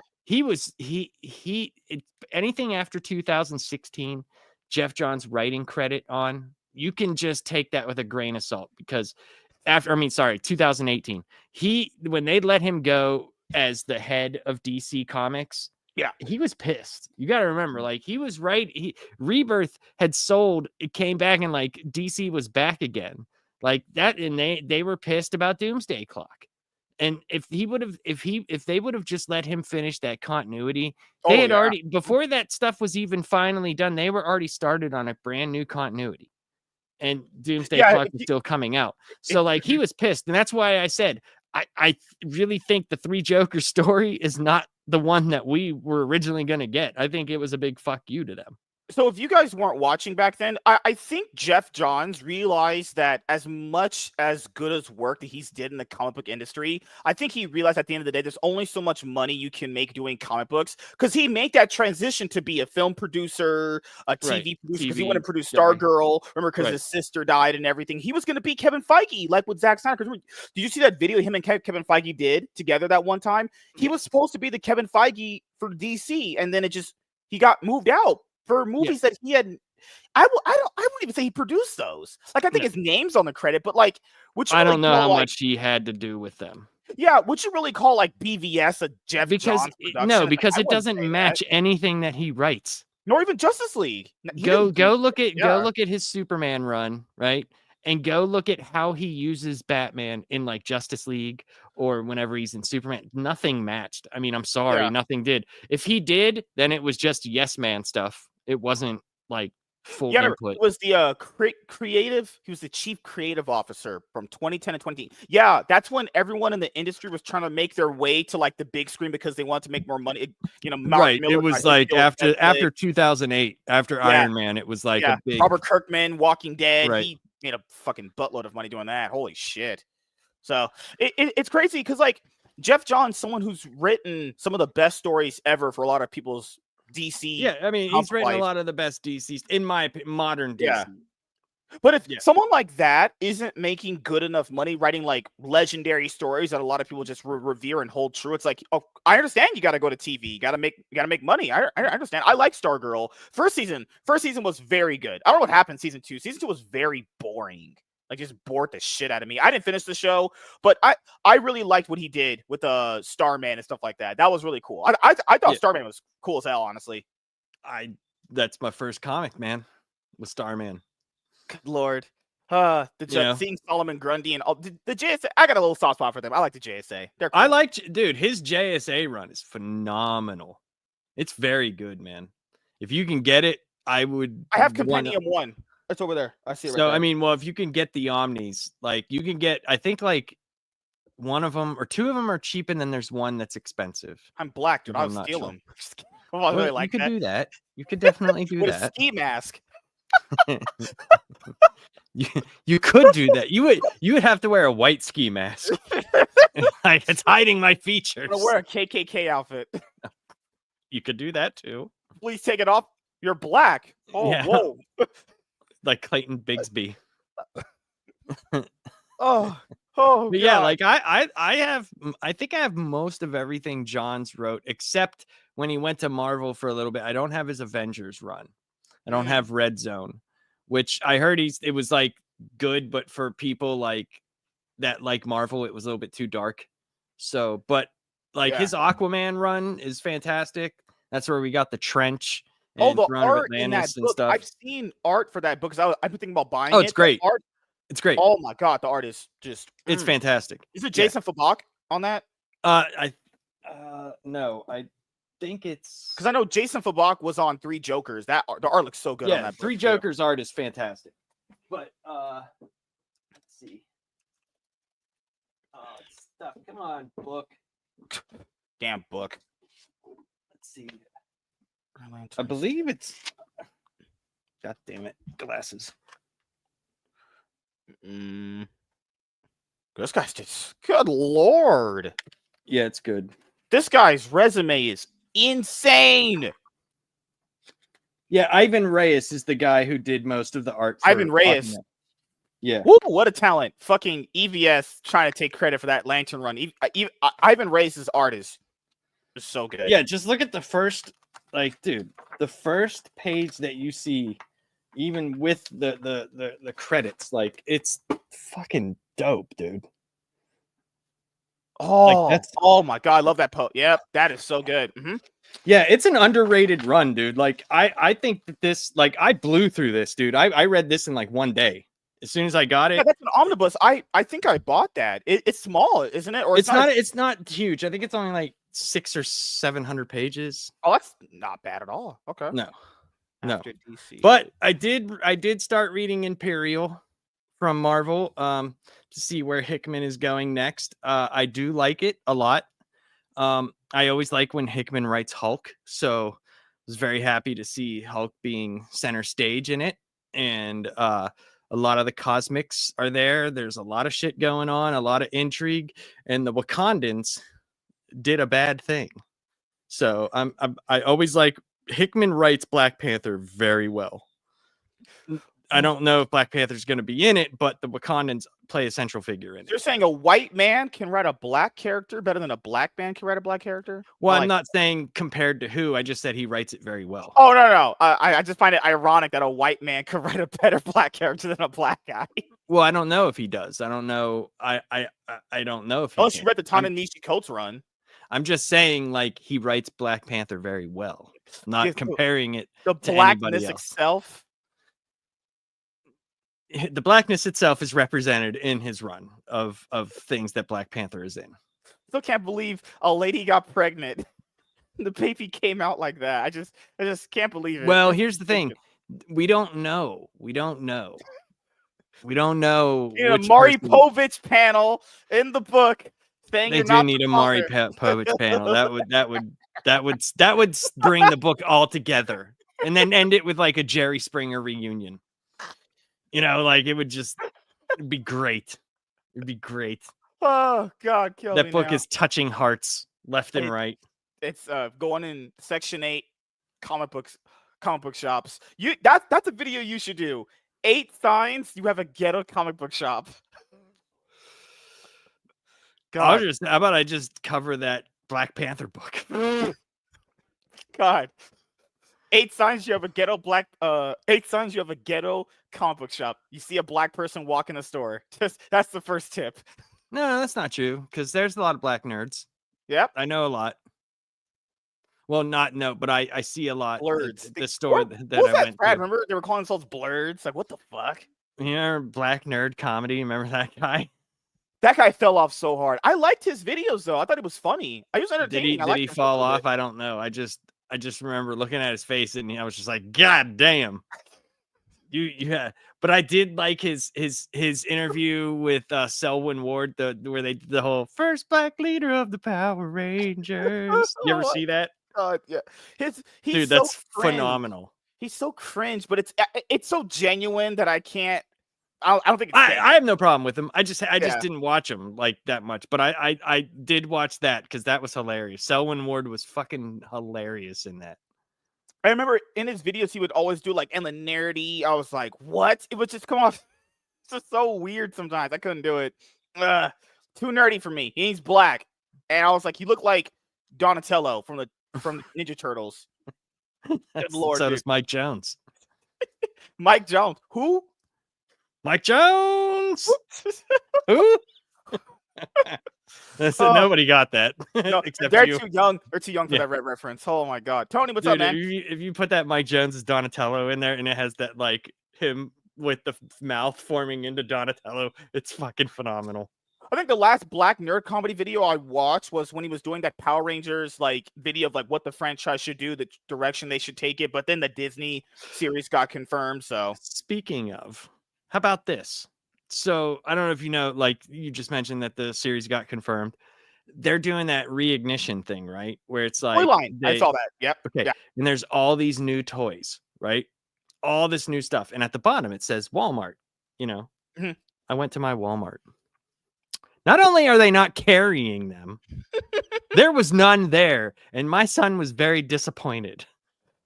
anything after 2016, Jeff John's writing credit on, you can just take that with a grain of salt because I mean, sorry, 2018. When they let him go as the head of DC Comics, Yeah. he was pissed. You got to remember, like he was right. Rebirth had sold, it came back, and like DC was back again, like that, and they were pissed about Doomsday Clock. And if they would have just let him finish that continuity, they Oh, had yeah. already before that stuff was even finally done. They were already started on a brand new continuity and Doomsday Yeah, Clock is still coming out. So like he was pissed. And that's why I said I really think the Three Jokers story is not the one that we were originally gonna get. I think it was a big fuck you to them. So if you guys weren't watching back then, I think Jeff Johns realized that as much as good as work that he's did in the comic book industry, I think he realized at the end of the day, there's only so much money you can make doing comic books because he made that transition to be a film producer, a Right. TV producer, because he went TV and produced guy. Stargirl. Remember, because Right. his sister died and everything. He was going to be Kevin Feige, like with Zack Snyder. Did you see that video him and Kevin Feige did together that one time? He was Yes. supposed to be the Kevin Feige for DC, and then he got moved out for Yeah. movies that he had. I wouldn't even say he produced those. Like I think No. his name's on the credit, but like, would you I really don't know call how like, much he had to do with them. yeah, would you really call like BVS a Jeff Because Johns production? no, It's like, because I it wouldn't doesn't say that. match anything that he writes. Nor even Justice League. He Go didn't do- look at yeah. his Superman run, right? And go look at how he uses Batman in like Justice League or whenever he's in Superman. Nothing matched. I mean, I'm sorry, Yeah. nothing did. If he did, then it was just yes man stuff. It wasn't like full Yeah, input. it was the creative. He was the chief creative officer from 2010 to 20. Yeah, that's when everyone in the industry was trying to make their way to like the big screen because they wanted to make more money. Mark Right. Miller It got was his like deal with Netflix. after 2008, after Yeah. Iron Man, it was like Yeah, a big Robert Kirkman, Walking Dead. Right. He made a fucking buttload of money doing that. Holy shit! So it's crazy because like Jeff Johns, someone who's written some of the best stories ever for a lot of people's DC. Yeah, I mean, he's written a life. lot of the best DCs in my modern DC. Yeah. But if Yeah. someone like that isn't making good enough money writing like legendary stories that a lot of people just revere and hold true, it's like, oh, I understand you got to go to TV, you got to make money. I understand. I like Stargirl. First season was very good. I don't know what happened season 2. Season 2 was very boring. Like just bored the shit out of me. I didn't finish the show, but I really liked what he did with Starman and stuff like that. That was really cool. I thought Starman was cool as hell, honestly. That's my first comic, man, with Starman. Good Lord. Seeing Solomon Grundy and all the JSA. I got a little soft spot for them. I like the JSA. They're cool. I like, dude, his JSA run is phenomenal. It's very good, man. If you can get it, I would. I have Compendium 1. It's over there. I see it right there. I mean, well, if you can get the Omnis, like you can get, I think like one of them or two of them are cheap, and then there's one that's expensive. I'm black, dude. I'll steal them. Well, you could do that. You could definitely do with that. A ski mask. you could do that. You would have to wear a white ski mask. Like it's hiding my features. I'm gonna wear a KKK outfit. You could do that too. Please take it off. You're black. Oh, yeah. Whoa. Like Clayton Bigsby. Oh, but yeah, like I think I have most of everything Johns wrote, except when he went to Marvel for a little bit. I don't have his Avengers run. I don't have Red Zone, which I heard it was like good, but for people like that, like Marvel, it was a little bit too dark. So, but like his Aquaman run is fantastic. That's where we got the trench. And the art in that book. Stuff. I've seen art for that book because I've been thinking about buying it. Oh, it's great. It's great. Oh my god, the art is just. It's fantastic. Is it Jason Fabok on that? No, I think it's because I know Jason Fabok was on 3 Jokers. The art looks so good on that book. 3 Jokers art is fantastic. But let's see. Oh, it's stuff. Come on, book. Damn book. Let's see. I believe it's. God damn it, glasses. This guy's just. Good Lord. Yeah, it's good. This guy's resume is insane. Yeah, Ivan Reyes is the guy who did most of the art. Ivan Reyes. Yeah. Woo, what a talent. Fucking EVS trying to take credit for that Lantern run. Ivan Reyes' art is so good. Yeah, just look at the first, like, dude, the first page that you see, even with the credits, like, it's fucking dope, dude. Oh, like oh my god, I love that post. Yep, that is so good. Yeah, it's an underrated run, dude. Like, I think that this, like, I blew through this, dude. I read this in like one day. As soon as I got it. Yeah, that's an omnibus. I think I bought that. It's small, isn't it? Or it's not. It's not huge. I think it's only like 600 or 700 pages. Oh, that's not bad at all. Okay. No. DC. But I did start reading Imperial from Marvel to see where Hickman is going next. I do like it a lot. I always like when Hickman writes Hulk. So was very happy to see Hulk being center stage in it, and a lot of the cosmics are there. There's a lot of shit going on, a lot of intrigue, and the Wakandans did a bad thing. So I always like Hickman writes Black Panther very well. I don't know if Black Panther's going to be in it, but the Wakandans play a central figure in it. You're saying a white man can write a black character better than a black man can write a black character? Well, I'm not saying compared to who. I just said he writes it very well. Oh, no. I just find it ironic that a white man could write a better black character than a black guy. Well, I don't know if he does. I don't know. I don't know if he Unless you read the Ta-Nehisi Coates run. I'm just saying, like, he writes Black Panther very well. Not comparing it to blackness itself. The blackness itself is represented in his run of things that Black Panther is in. Still can't believe a lady got pregnant. The baby came out like that. I just can't believe it. Well, here's the thing. We don't know. In a Maury Povich panel in the book saying they do need a Maury Povich panel. That would bring the book all together, and then end it with like a Jerry Springer reunion. Like it'd be great. It'd be great. Oh God, kill that me book now. is touching hearts left and right. It's going in Section 8 comic book shops. That's a video you should do. 8 signs you have a ghetto comic book shop. God. How about I just cover that Black Panther book? God. 8 signs you have a ghetto 8 signs you have a ghetto comic book shop. You see a black person walk in the store. That's the first tip. No, that's not true, because there's a lot of black nerds. Yep. I know a lot. Well, but I see a lot. Blurs. The store that I went to. Remember they were calling themselves Blurs? Like, what the fuck? Black nerd comedy. Remember that guy? That guy fell off so hard. I liked his videos though. I thought it was funny. I was entertaining. Did he fall off? I don't know. I just remember looking at his face and I was just like, God damn. Yeah. But I did like his interview with Selwyn Ward, where they did the whole first black leader of the Power Rangers. You ever see that? God, yeah. Dude, that's phenomenal. He's so cringe, but it's so genuine that I can't. I don't think it's I have no problem with him. I just didn't watch him like that much, but I did watch that because that was hilarious. Selwyn Ward was fucking hilarious in that. I remember in his videos he would always do like linearity. I was like, what? It would just come off just so weird sometimes. I couldn't do it. Too nerdy for me. He's black, and I was like, he looked like Donatello from the Ninja Turtles. Good Lord, so does Mike Jones. Mike Jones. Who? Mike Jones. Who? Nobody got that. No, except they're you. too young. They're too young for that reference. Oh my God, Tony, what's up, man? If you put that Mike Jones as Donatello in there, and it has that like him with the mouth forming into Donatello, it's fucking phenomenal. I think the last black nerd comedy video I watched was when he was doing that Power Rangers like video of like what the franchise should do, the direction they should take it. But then the Disney series got confirmed. So speaking of, how about this? So I don't know if you know, like you just mentioned that the series got confirmed. They're doing that reignition thing, right? Where it's like I saw that. Yep. Okay. Yeah. And there's all these new toys, right? All this new stuff. And at the bottom it says Walmart. Mm-hmm. I went to my Walmart. Not only are they not carrying them, there was none there. And my son was very disappointed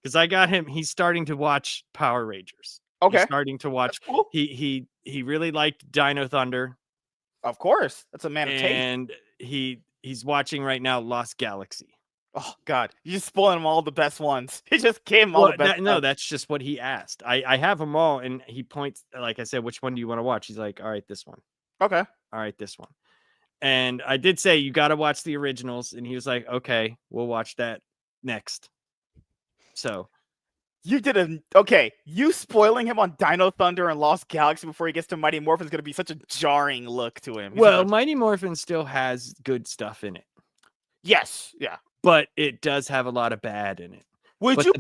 because I got him. He's starting to watch Power Rangers. Okay. He's starting to watch. Cool. He really liked Dino Thunder. Of course. That's a man of taste. And he's watching right now Lost Galaxy. Oh God, you're just spoiling him all the best ones. He just gave him all the best. No, that's just what he asked. I have them all, and he points. Like I said, which one do you want to watch? He's like, all right, this one. Okay. All right, this one. And I did say you got to watch the originals, and he was like, okay, we'll watch that next. So you did you spoiling him on Dino Thunder and Lost Galaxy before he gets to Mighty Morphin is going to be such a jarring look to him. Mighty Morphin still has good stuff in it. Yes, yeah. But it does have a lot of bad in it.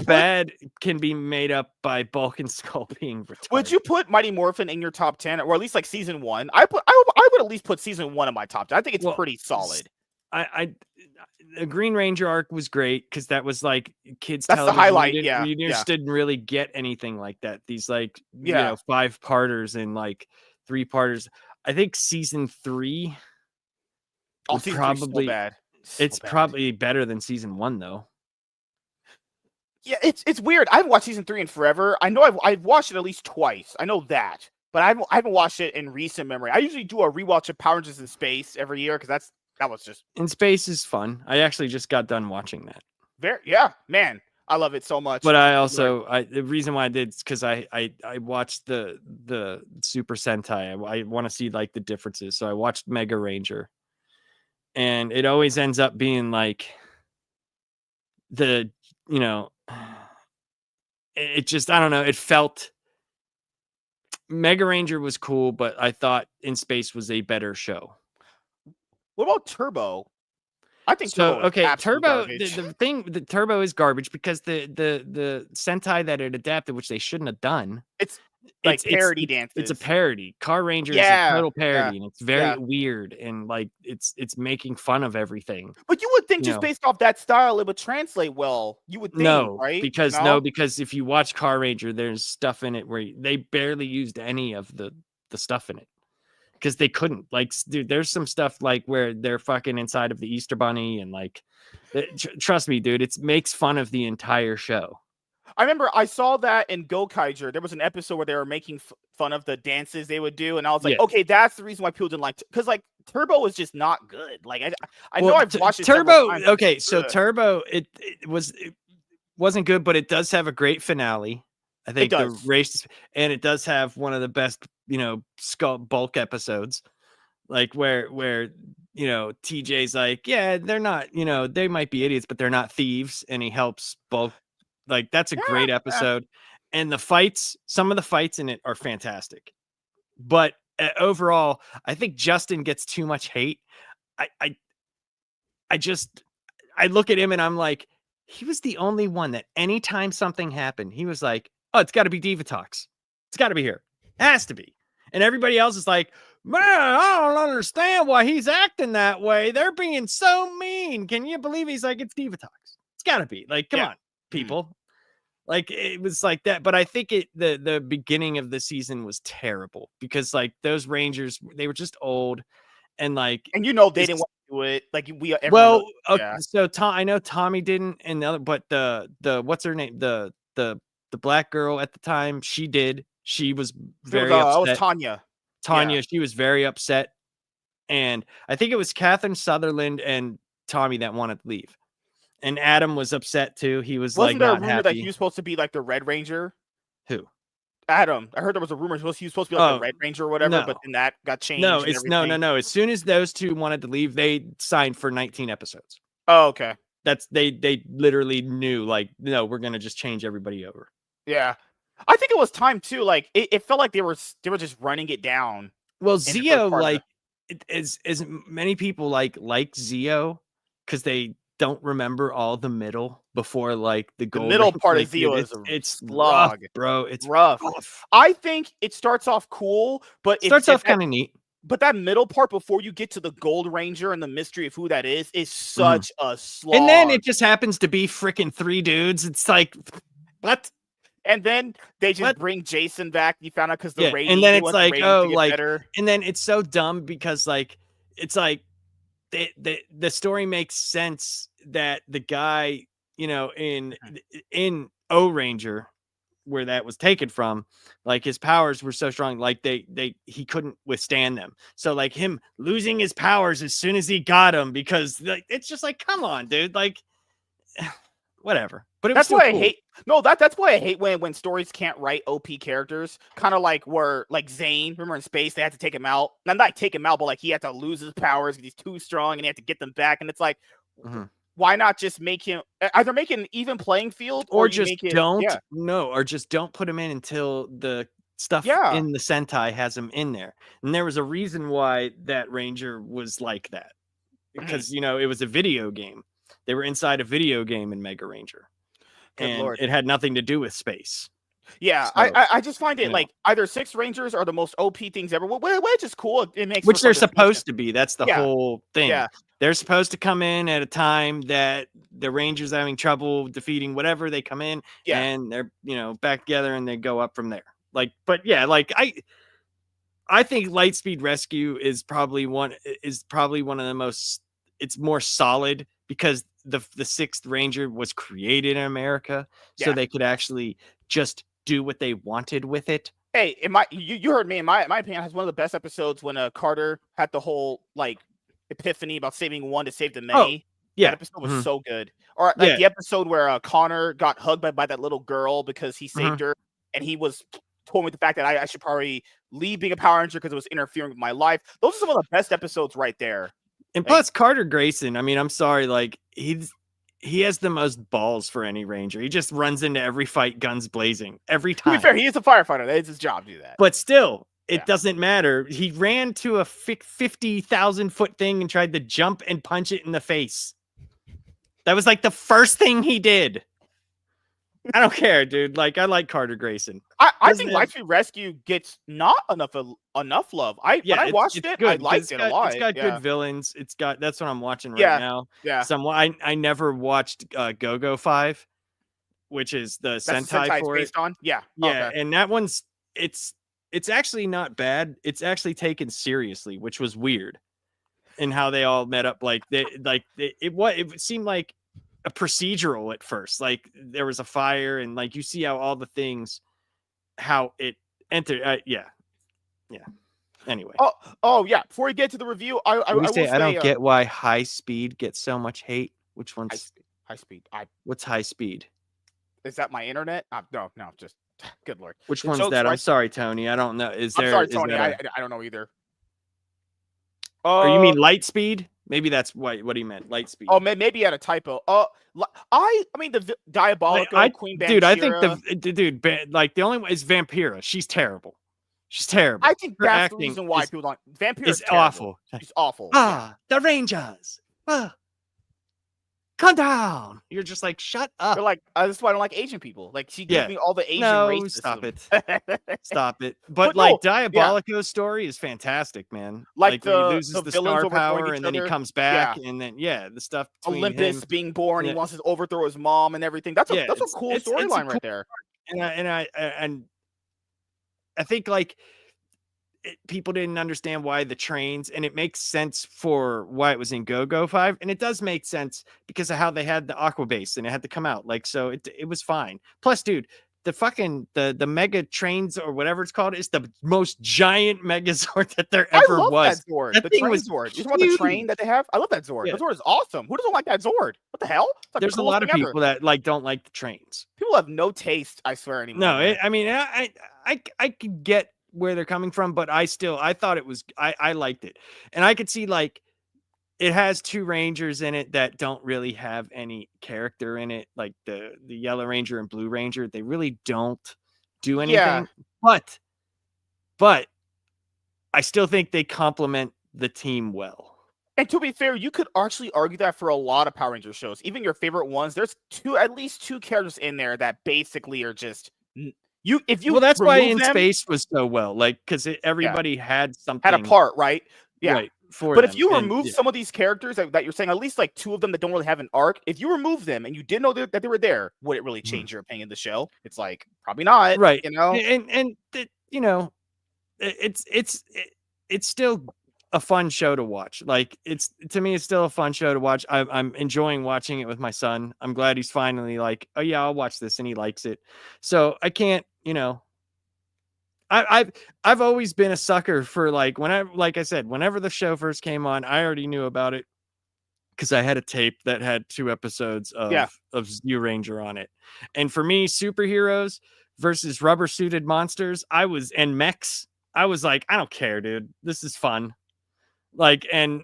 Bad can be made up by Bulk and Skull being retarded. Would you put Mighty Morphin in your top 10, or at least like season 1? I would at least put season 1 in my top 10. I think it's pretty solid. the Green Ranger arc was great because that was like kids That's the television. highlight. Yeah, You yeah, just didn't really get anything like that. These like yeah. 5-parters and like 3-parters. I think season 3 Oh, would season 3 is so probably bad, so it's bad. probably better than season 1 though. Yeah, it's weird. I haven't watched season 3 in forever. I know I've watched it at least twice. I know that, but I haven't watched it in recent memory. I usually do a rewatch of Power Rangers in Space every year because that was just In Space is fun. I actually just got done watching that. yeah, man, I love it so much. But I Like, also the reason why I did is because I watched the Super Sentai. I want to see like the differences. So I watched Mega Ranger, and it always ends up being like the you know it just I don't know. It felt Mega Ranger was cool, but I thought In Space was a better show. what about Turbo? I think So Turbo is okay, absolute Turbo. garbage. The Turbo is garbage because the Sentai that it adapted, which they shouldn't have done. It's like parody It's a dances. parody. Car Ranger is a Yeah, total yeah, parody, and it's very yeah. weird and like it's making fun of everything. But you would think You just know, based off that style, it would translate well. You would think, no, right? because No. because if you watch Car Ranger, there's stuff in it where they barely used any of the stuff in it because they couldn't. Like, dude, there's some stuff like where they're fucking inside of the Easter Bunny and like, trust me, dude, it makes fun of the entire show. I remember I saw that in Gokaiger. There was an episode where they were making fun of the dances they would do, and I was like, Yeah. okay, that's the reason why people didn't like because like Turbo is just not good. Like I know Well, I've watched it several Turbo. times. Okay, so Ugh. Turbo, it wasn't good, but it does have a great finale. I It think the does. race, and it does have one of the best, skull bulk episodes, like where TJ's like, yeah, they're not, they might be idiots, but they're not thieves, and he helps bulk. Like that's a Yeah, great yeah. episode, and some of the fights in it are fantastic, but overall, I think Justin gets too much hate. I I I just I look at him and I'm like, he was the only one that anytime something happened, he was like, oh, it's got to be Divatox. It's got to be here. It has to be. And everybody else is like, man, I don't understand why he's acting that way. They're being so mean. Can you believe he's like, it's Divatox? It's got to be. Like, come Yeah. on, people. Like it was like that, but I think the beginning of the season was terrible because like those Rangers, they were just old and like And you know they this didn't want to do it. Like everyone knows. well, Yeah. so I know Tommy didn't, and the other, but the what's her name, the black girl at the time, she did. She was very It was upset. Tanya. Yeah. Tanya, she was very upset, and I think it was Catherine Sutherland and Tommy that wanted to leave, and Adam was upset too. He was like Wasn't there a not rumor that he happy. was supposed to be like the Red Ranger? Who? Adam. I heard there was a rumor he was supposed to be like the Oh Red Ranger or whatever, but no, then that got no, changed and it's no, no, everything. no. As soon as those two wanted to leave, they signed for 19 episodes. Oh, okay. That's they literally knew like, no, we're gonna just change everybody over. Yeah. I think it was time too. Like it felt like they were just running it down Well, in the first Zio, part of it. like, as many people like Zio because they don't remember all the middle before like the The gold middle range. part of Like, dude, Zio is a it's rough, slog. bro. It's Rough. rough. I think it starts off cool, but Starts off kind of neat. but that middle part before you get to the Gold Ranger and the mystery of who that is Mhm. such a slog. And then it just happens to be freaking 3 dudes. It's like, what? And then they just What? bring Jason back. You found out because the Yeah, rating. and then They it's want the like, ratings oh, to get like, better. and then it's so dumb because like, it's like the story makes sense that the guy, in O Ranger, where that was taken from, like his powers were so strong, like he couldn't withstand them. So like him losing his powers as soon as he got them, because like it's just like, come on, dude, like whatever. But it was That's still why I cool. hate. No, that's why I hate when stories can't write OP characters. Kind of like where like Zane, remember in Space they had to take him out. Not take him out, but like he had to lose his powers because he's too strong and he had to get them back. And it's like, Mhm. why not just make him either make an even playing field or Or you just make it don't or just don't put him in until the stuff yeah. in the Sentai has him in there. And there was a reason why that Ranger was like that. Because it was a video game. They were inside a video game in Mega Ranger. Good And lord. it had nothing to do with space. Yeah, So, I just find it you know, like either Six Rangers are the most OP things ever, which is cool. It makes for which they're some discussion. supposed to be. That's the Yeah, whole thing. yeah, They're supposed to come in at a time that the Rangers are having trouble defeating whatever. They come in yeah. and they're, back together and they go up from there. Like, but yeah, like I think Lightspeed Rescue is probably one of the most. It's more solid because the Sixth Ranger was created in America, so Yeah. they could actually just do what they wanted with it. Hey, you heard me. In my opinion, has one of the best episodes when Carter had the whole like epiphany about saving one to save the Oh, many. That yeah, episode was mhm, so good. Or like yeah, the episode where Connor got hugged by that little girl because he saved mhm. her, and he was told me the fact that I should probably leave being a Power Ranger because it was interfering with my life. Those are some of the best episodes right there. And Like, plus Carter Grayson. I mean, I'm sorry, like he has the most balls for any Ranger. He just runs into every fight, guns blazing, every to be time. fair, he is a firefighter. That is his job to do that. But still, Yeah. it doesn't matter. He ran to a 50,000-foot thing and tried to jump and punch it in the face. That was like the first thing he did. I don't care, dude. Like, I like Carter Grayson. I think Lightspeed Rescue gets not enough love. When I watched it, I liked it a lot. It's got Yeah. good villains. That's what I'm watching right Yeah. now. Yeah. I never watched Go-Go 5, which is the That's the Sentai Sentai it's for it. based on. Yeah. Yeah, Okay. and that one's it's actually not bad. It's actually taken seriously, which was weird. And how they all met up, it seemed like a procedural at first. Like there was a fire, and like you see how all the things, how it entered. Yeah. Anyway, Oh yeah. Before we get to the review, I will say I don't get why High Speed gets so much hate. Which one's high speed. what's High Speed? Is that my internet? No, just good lord. Which The one's jokes that? I'm right- sorry, Tony. I don't know. I'm sorry, Tony. I don't know either. Or you mean Lightspeed? Maybe that's what he meant. Lightspeed. Oh, maybe he had a typo. I mean the Diabolico Queen Bansheera. Dude, I think like the only one is Vampira. She's terrible. She's terrible. I think Her that's the acting reason why people don't. Vampire is terrible. awful. She's awful. The Rangers. Come down. You're just like, shut up. They're like, that's why I don't like Asian people. Like, she gives me all the Asian racism. Stop it. Stop it. But no, like, Diabolico's story is fantastic, man. Like when he the loses the villains star overthrowing power each and then he other. comes back, and then the stuff between Olympus him. being born, he wants to overthrow his mom and everything. That's a cool storyline right there. And I think like people didn't understand why the trains, and it makes sense for why it was in Go-Go 5, and it does make sense because of how they had the aqua base and it had to come out, like, so it was fine. Plus, dude, the fucking the mega trains or whatever it's called is the most giant megazord that there ever was. That Zord. That the thing train was Zord. You talking about the train that they have? I love that Zord. Yeah. That Zord is awesome. Who doesn't like that Zord? What the hell? Like there's a lot of people that like don't like the trains. People have no taste, I swear anymore. No, I mean, I could get where they're coming from, but I thought it was, I liked it. And I could see like it has two Rangers in it that don't really have any character in it. Like the Yellow Ranger and Blue Ranger, they really don't do anything, but I still think they complement the team well. And to be fair, you could actually argue that for a lot of Power Ranger shows, even your favorite ones, there's at least two characters in there that basically are just well, that's why In them, Space was so well, like because everybody had something, had a part, right? Yeah. Right, but if you remove some of these characters that you're saying, at least like two of them that don't really have an arc, if you remove them and you didn't know that they were there, would it really change your opinion of the show? It's like probably not, right? You know, and you know, it's still a fun show to watch. Like to me, it's still a fun show to watch. I'm enjoying watching it with my son. I'm glad he's finally like, oh yeah, I'll watch this, and he likes it. So I can't, I've always been a sucker for like I said, whenever the show first came on, I already knew about it because I had a tape that had 2 episodes of Zeo Ranger on it. And for me, superheroes versus rubber suited monsters, and mechs, I was like, I don't care, dude. This is fun. Like, and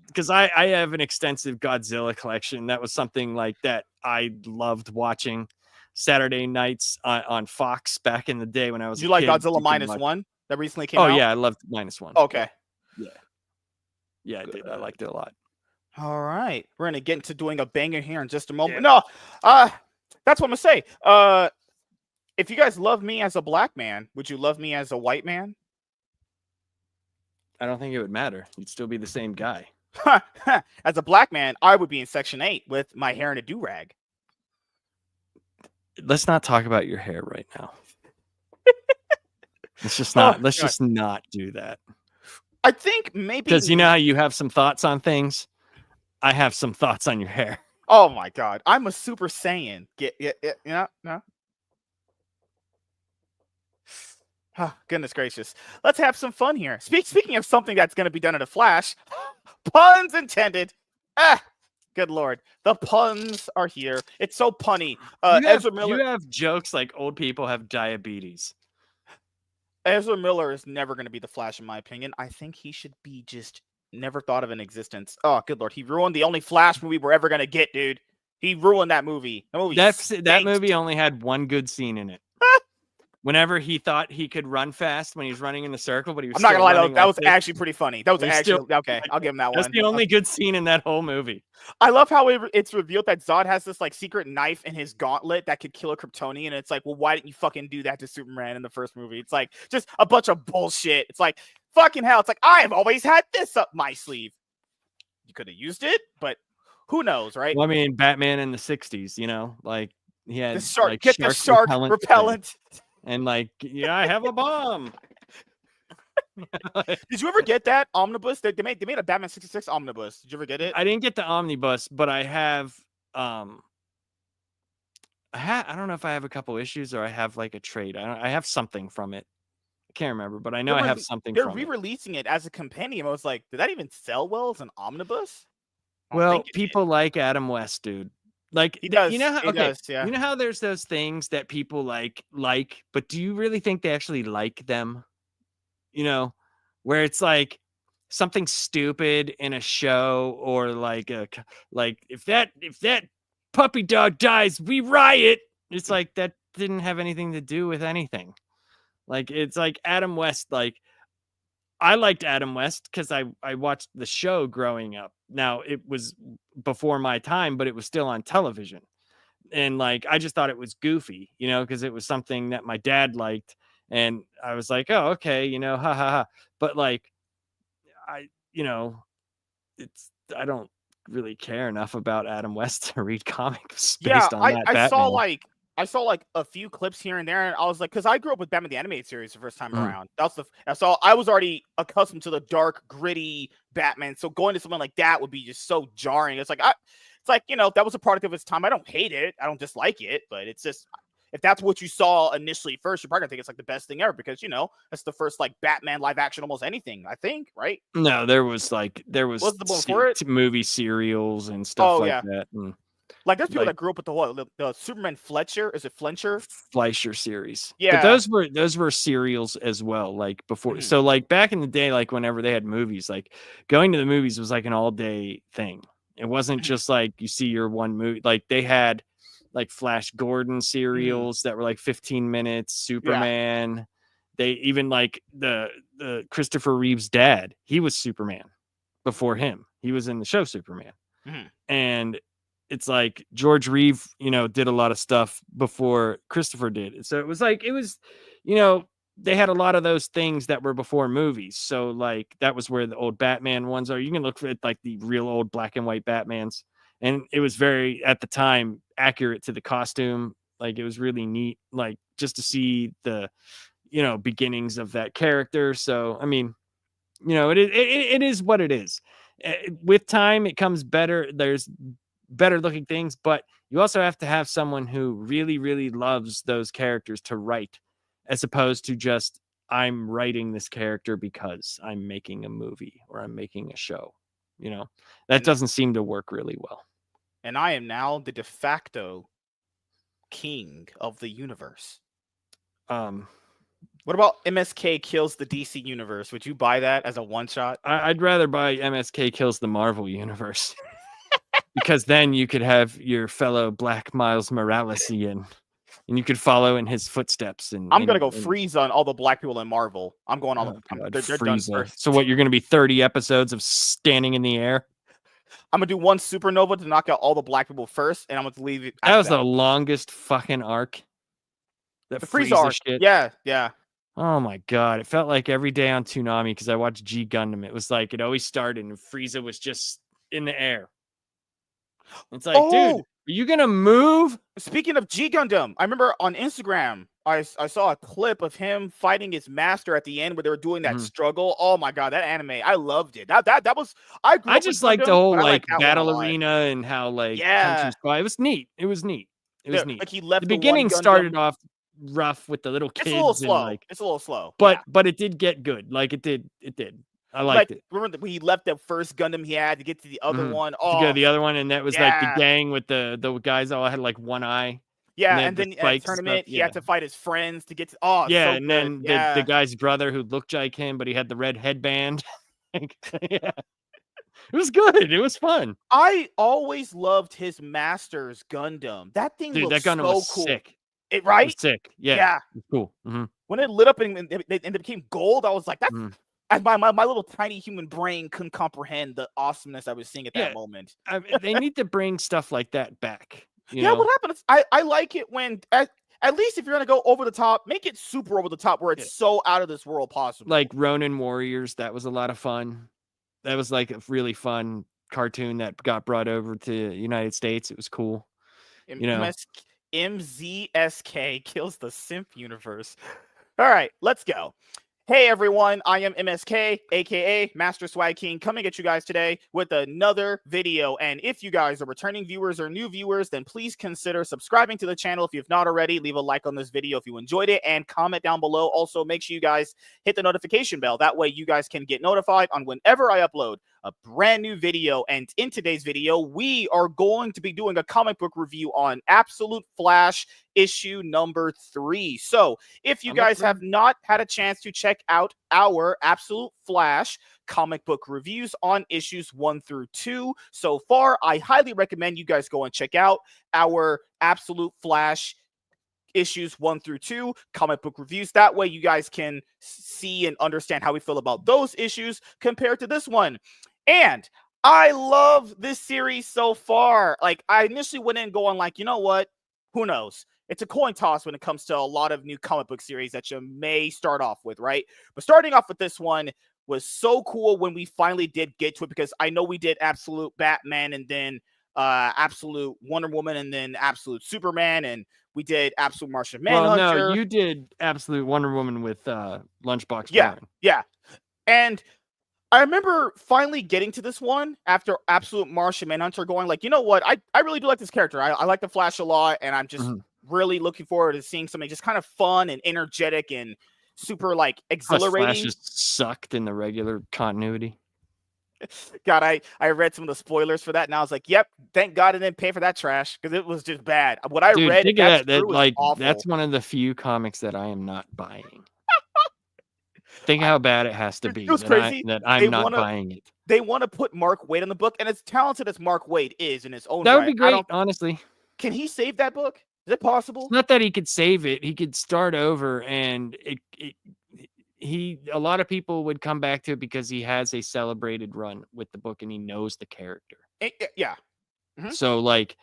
because I have an extensive Godzilla collection. That was something like that I loved watching Saturday nights on Fox back in the day when I was. Did you like Godzilla -1 that recently came out? Oh yeah, I loved -1. Okay. Yeah, I did. I liked it a lot. All right, we're gonna get into doing a banger here in just a moment. No, that's what I'm gonna say. If you guys love me as a black man, would you love me as a white man? I don't think it would matter. You'd still be the same guy. As a black man, I would be in Section 8 with my hair in a do-rag. Let's not talk about your hair right now. Let's just not. Oh, let's God. just not do that. I think maybe Because you know how you have some thoughts on things. I have some thoughts on your hair. Oh my God, I'm a Super Saiyan. No. Oh, goodness gracious. Let's have some fun here. Speaking of something that's going to be done in a flash, puns intended. Good Lord. The puns are here. It's so punny. Ezra Miller. You have jokes like old people have diabetes. Ezra Miller is never going to be the Flash, in my opinion. I think he should be just never thought of in existence. Oh, good Lord. He ruined the only Flash movie we're ever going to get, dude. He ruined that movie. That movie only had one good scene in it. Whenever he thought he could run fast when he was running in the circle, but he was I'm not going to lie, though. That like was actually pretty funny. That was actually, okay, I'll give him that one. That's the only good scene in that whole movie. I love how it's revealed that Zod has this like secret knife in his gauntlet that could kill a Kryptonian, and it's like, well, why didn't you fucking do that to Superman in the first movie? It's like just a bunch of bullshit. It's like, fucking hell. It's like, I've always had this up my sleeve. You could have used it, but who knows, right? Well, I mean, Batman in the 60s, you know, like he had the shark, like, get the shark repellent. And like, yeah, I have a bomb. Did you ever get that omnibus? They made a Batman 66 omnibus. Did you ever get it? I didn't get the omnibus, but I have I don't know if I have a couple issues or I have like a trade. I have something from it. I can't remember, but I know I have something from it. They're re-releasing it as a compendium. I was like, did that even sell well as an omnibus? Well, people like Adam West, dude. Like, he does. You know how, he does, yeah. You know how there's those things that people like, but do you really think they actually like them? You know, where it's like something stupid in a show, or like if that puppy dog dies, we riot. It's like that didn't have anything to do with anything. Like, it's like Adam West. Like, I liked Adam West because I watched the show growing up. Now, it was before my time, but it was still on television. And like, I just thought it was goofy, you know, because it was something that my dad liked. And I was like, oh, okay, you know, ha ha ha. But like, I don't really care enough about Adam West to read comics based on that. I saw like a few clips here and there, and I was like, because I grew up with Batman the Animated Series the first time around. So I was already accustomed to the dark, gritty Batman. So going to something like that would be just so jarring. It's like that was a product of its time. I don't hate it, I don't dislike it, but it's just, if that's what you saw initially first, you're probably gonna think it's like the best thing ever because that's the first like Batman live action almost anything, I think, right? No, there was movie serials and stuff that. And like there's people that grew up with the Superman Fletcher. Is it Fleischer series? Yeah, but those were serials as well. Like before, so like back in the day, like whenever they had movies, like going to the movies was like an all day thing. It wasn't just like you see your one movie. Like they had like Flash Gordon serials that were like 15 minutes. Superman. Yeah. They even like the Christopher Reeve's dad. He was Superman before him. He was in the show Superman, and it's like George Reeve, did a lot of stuff before Christopher did. So it was, they had a lot of those things that were before movies. So like that was where the old Batman ones are. You can look at like the real old black and white Batmans, and it was very, at the time, accurate to the costume. Like it was really neat, like just to see the, beginnings of that character. So, I mean, it is what it is. With time, it comes better. There's better looking things, but you also have to have someone who really, really loves those characters to write, as opposed to just, I'm writing this character because I'm making a movie or I'm making a show. That doesn't seem to work really well. And I am now the de facto king of the universe. What about MSK kills the DC universe? Would you buy that as a one shot? I'd rather buy MSK kills the Marvel universe. Because then you could have your fellow Black Miles Morales in, and you could follow in his footsteps. And I'm gonna go freeze on all the black people in Marvel. I'm going on. They're done first. So what? You're gonna be 30 episodes of standing in the air. I'm gonna do one supernova to knock out all the black people first, and I'm gonna leave it. That was the longest fucking arc. That The Frieza Frieza arc. shit. Yeah, yeah. Oh my god, it felt like every day on Toonami because I watched G Gundam. It was like it always started and Frieza was just in the air. It's like, dude, Oh, are you gonna move? speaking of G Gundam, I remember on Instagram, I saw a clip of him fighting his master at the end where they were doing that Mhm. struggle. Oh my god, that anime, I loved it. That was I grew I up with just like the Gundam, whole but I like like that one a battle lot. arena and how like Kung Fu Yeah, Squad. It was neat. It was neat. It was neat. like he The left the one beginning started Gundam. off rough with the little It's a little kids and slow. like, It's a little slow. Yeah. but it did get good. Like it did. It did. I Like, liked it. remember when he left the first Gundam he had to get to the other Mhm. one? To go to Oh, the other one, and that was like the yeah. gang with the guys all had like one eye, and Yeah, they had and the then at a spikes and stuff. tournament, he Yeah. had to fight his friends to get to. Oh, Yeah, so and good. then the Yeah. guy's brother who looked like him, but he had the red headband. Like, yeah, it was good. It was fun. I always loved his Master's Gundam. That thing Dude, that looks Gundam was so cool. sick. It It was right? sick. Yeah, Yeah. it was cool. Mhm, When it lit up and it became gold, I was like, that's mhm. my little tiny human brain couldn't comprehend the awesomeness I was seeing at that Yeah, moment. they need to bring stuff like that back, you Yeah, what know? happened is I like it when at least if you're gonna go over the top, make it super over the top where Yeah, it's so out of this world like possible. Ronin Warriors, that was a lot of fun. That was like a really fun cartoon that got brought over to United States. It was cool, M- you know? MS MZSK kills the simp universe. All right, let's go. Hey everyone, I am MSK, aka Master Swag King, coming at you guys today with another video. And if you guys are returning viewers or new viewers, then please consider subscribing to the channel if you've not already. Leave a like on this video if you enjoyed it and comment down below. Also, make sure you guys hit the notification bell. That way you guys can get notified on whenever I upload a brand new video. And in today's video, we are going to be doing a comic book review on Absolute Flash issue number 3. So if you I'm up guys for it. have not had a chance to check out our Absolute Flash comic book reviews on issues 1 through 2 so far, I highly recommend you guys go and check out our Absolute Flash issues 1 through 2 comic book reviews. That way you guys can see and understand how we feel about those issues compared to this one. And I love this series so far. Like, I initially went in going like, you know what? Who knows? It's a coin toss when it comes to a lot of new comic book series that you may start off with, right? But starting off with this one was so cool when we finally did get to it, because I know we did Absolute Batman and then Absolute Wonder Woman and then Absolute Superman, and we did Absolute Martian Well, no, Manhunter. you did Absolute Wonder Woman with Lunchbox Yeah, Baron. yeah. And I remember finally getting to this one after Absolute Martian Manhunter, going like, you know what? I really do like this character. I like the Flash a lot, and I'm just Mhm. really looking forward to seeing something just kind of fun and energetic and super like Plus, Flash exhilarating. just sucked in the regular continuity. God, I read some of the spoilers for that, and I was like, yep, thank God I didn't pay for that trash, because it was just bad. What I Dude, read, if think of that's that. That true, is like awful. that's one of the few comics that I am not buying. Think how bad it has to It be was that I crazy. that They I'm not want to buying it. they want to put Mark Waid on the book, and as talented as Mark Waid is in his own That would right, be I great, don't. honestly. Can he save that book? Is it It's possible? not that he could save it. He could start over and a lot of people would come back to it because he has a celebrated run with the book and he knows the character. Yeah. Mhm. So like,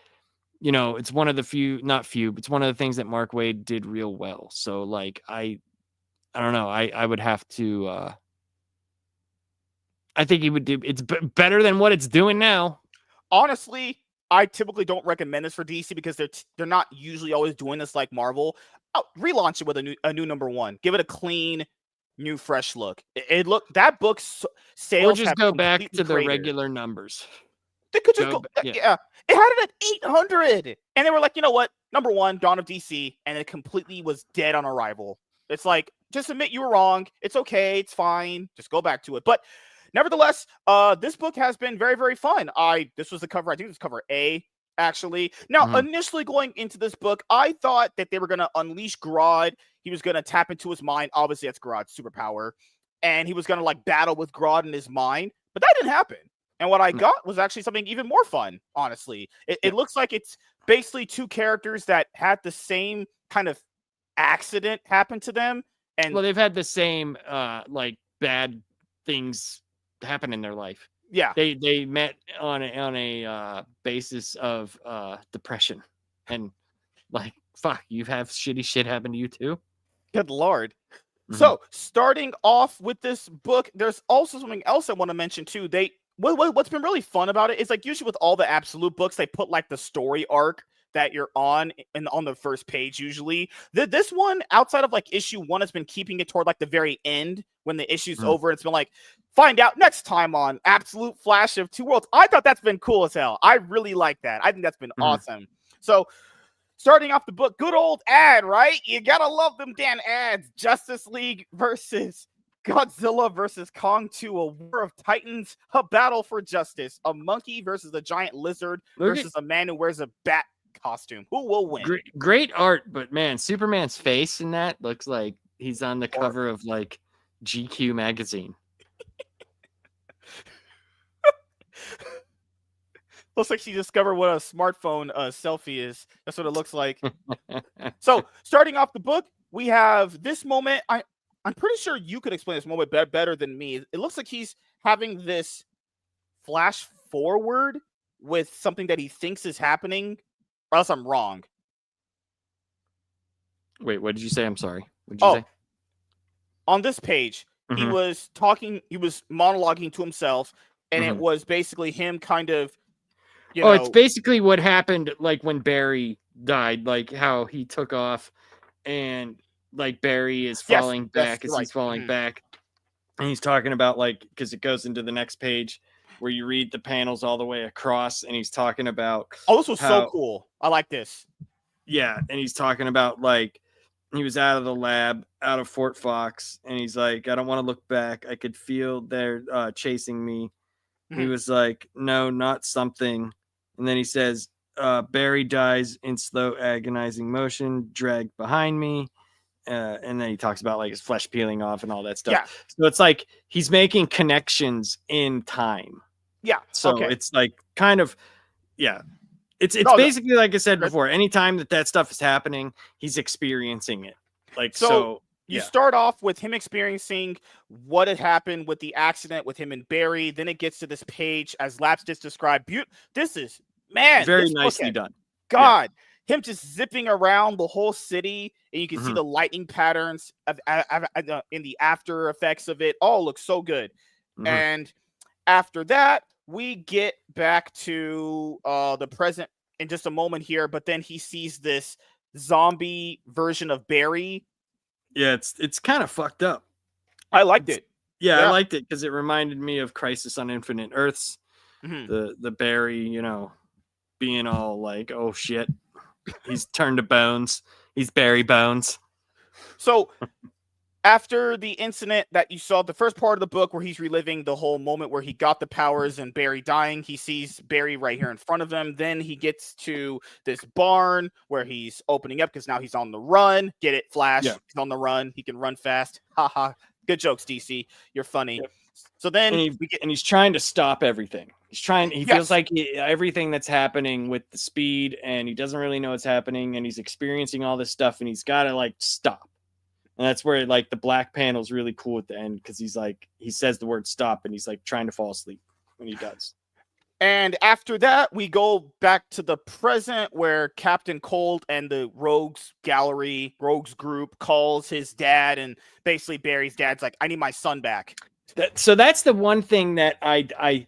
you know, it's one of the few, not few, but it's one of the things that Mark Waid did real well. So like I don't know. I would have to I think he would do it's better than what it's doing now. Honestly, I typically don't recommend this for DC because they're not usually always doing this like Marvel. Relaunch it with a new number one. Give it a clean, new, fresh look. It look that book's Or sales just have go back completely to the cratered. regular numbers. They could just Go go, yeah. yeah. It had it at 800, and they were like, you know what, number one, Dawn of DC, and it completely was dead on arrival. It's like, just admit you were wrong. It's okay. It's fine. Just go back to it. But nevertheless, this book has been very, very fun. This was the cover. I think it was cover A, actually. Now, Mhm. initially going into this book, I thought that they were gonna unleash Grodd. He was gonna tap into his mind. Obviously, that's Grodd's superpower, and he was gonna like battle with Grodd in his mind. But that didn't happen. And what I No. got was actually something even more fun, honestly. It, Yeah. it looks like it's basically two characters that had the same kind of accident happen to them. And Well, they've had the same like bad things happen in their life. yeah, They met on a basis of depression and Like, fuck, you have shitty shit happen to you too. Good lord. Mm-hmm. So, starting off with this book, there's also something else I want to mention too. What's been really fun about it is like usually with all the absolute books, they put like the story arc that you're on and on the first page usually. This one, outside of like issue 1, has been keeping it toward like the very end when the issue's Mhm. over. It's been like, find out next time on Absolute Flash of Two Worlds. I thought that's been cool as hell. I really like that. I think that's been awesome. So starting off the book, good old ad, right? You gotta love them damn ads. Justice League versus Godzilla versus Kong 2, a war of titans, a battle for justice, a monkey versus a giant lizard versus a man who wears a bat costume. Who will win? Great art, but man, Superman's face in that looks like he's on the cover of like GQ magazine. Looks like she discovered what a smartphone selfie is. That's what it looks like. So, starting off the book, we have this moment. I'm pretty sure you could explain this moment better than me. It looks like he's having this flash forward with something that he thinks is happening, or else I'm wrong. Wait, what did you say? I'm sorry. What did you say? On this page, he was monologuing to himself, and it was basically him kind of, it's basically what happened like when Barry died, like how he took off and like Barry is falling back as he's falling back. And he's talking about like, because it goes into the next page where you read the panels all the way across, and he's talking about this was so cool. I like this. Yeah, and he's talking about like he was out of the lab, out of Fort Fox, and he's like, I don't want to look back. I could feel they're chasing me. He was like, no, not something. And then he says, Barry dies in slow, agonizing motion, dragged behind me. And then he talks about like his flesh peeling off and all that stuff. Yeah. So it's like he's making connections in time. Yeah. So it's like kind of, yeah. It's basically like I said before, anytime that stuff is happening, he's experiencing it. Like, so you start off with him experiencing what had happened with the accident with him and Barry. Then it gets to this page, as Laps just described. This is, man, very nicely done. God, him just zipping around the whole city, and you can see the lightning patterns in the after effects of it. All looks so good. And after that, we get back to the present in just a moment here. But then he sees this zombie version of Barry. Yeah, it's kind of fucked up. I liked it. Yeah, I liked it because it reminded me of Crisis on Infinite Earths. The Barry, being all like, oh shit, he's turned to bones. He's Barry Bones. So after the incident that you saw, the first part of the book where he's reliving the whole moment where he got the powers and Barry dying, he sees Barry right here in front of him. Then he gets to this barn where he's opening up because now he's on the run. Get it, Flash? Yeah. He's on the run. He can run fast. Haha. Good jokes, DC. You're funny. Yep. So then and he's trying to stop everything. He feels like everything that's happening with the speed, and he doesn't really know what's happening, and he's experiencing all this stuff, and he's got to like stop. And that's where like the black panel is really cool at the end, because he's like, he says the word stop and he's like trying to fall asleep when he does. And after that, we go back to the present where Captain Cold and the Rogues group calls his dad, and basically Barry's dad's like, I need my son back. So that's the one thing that I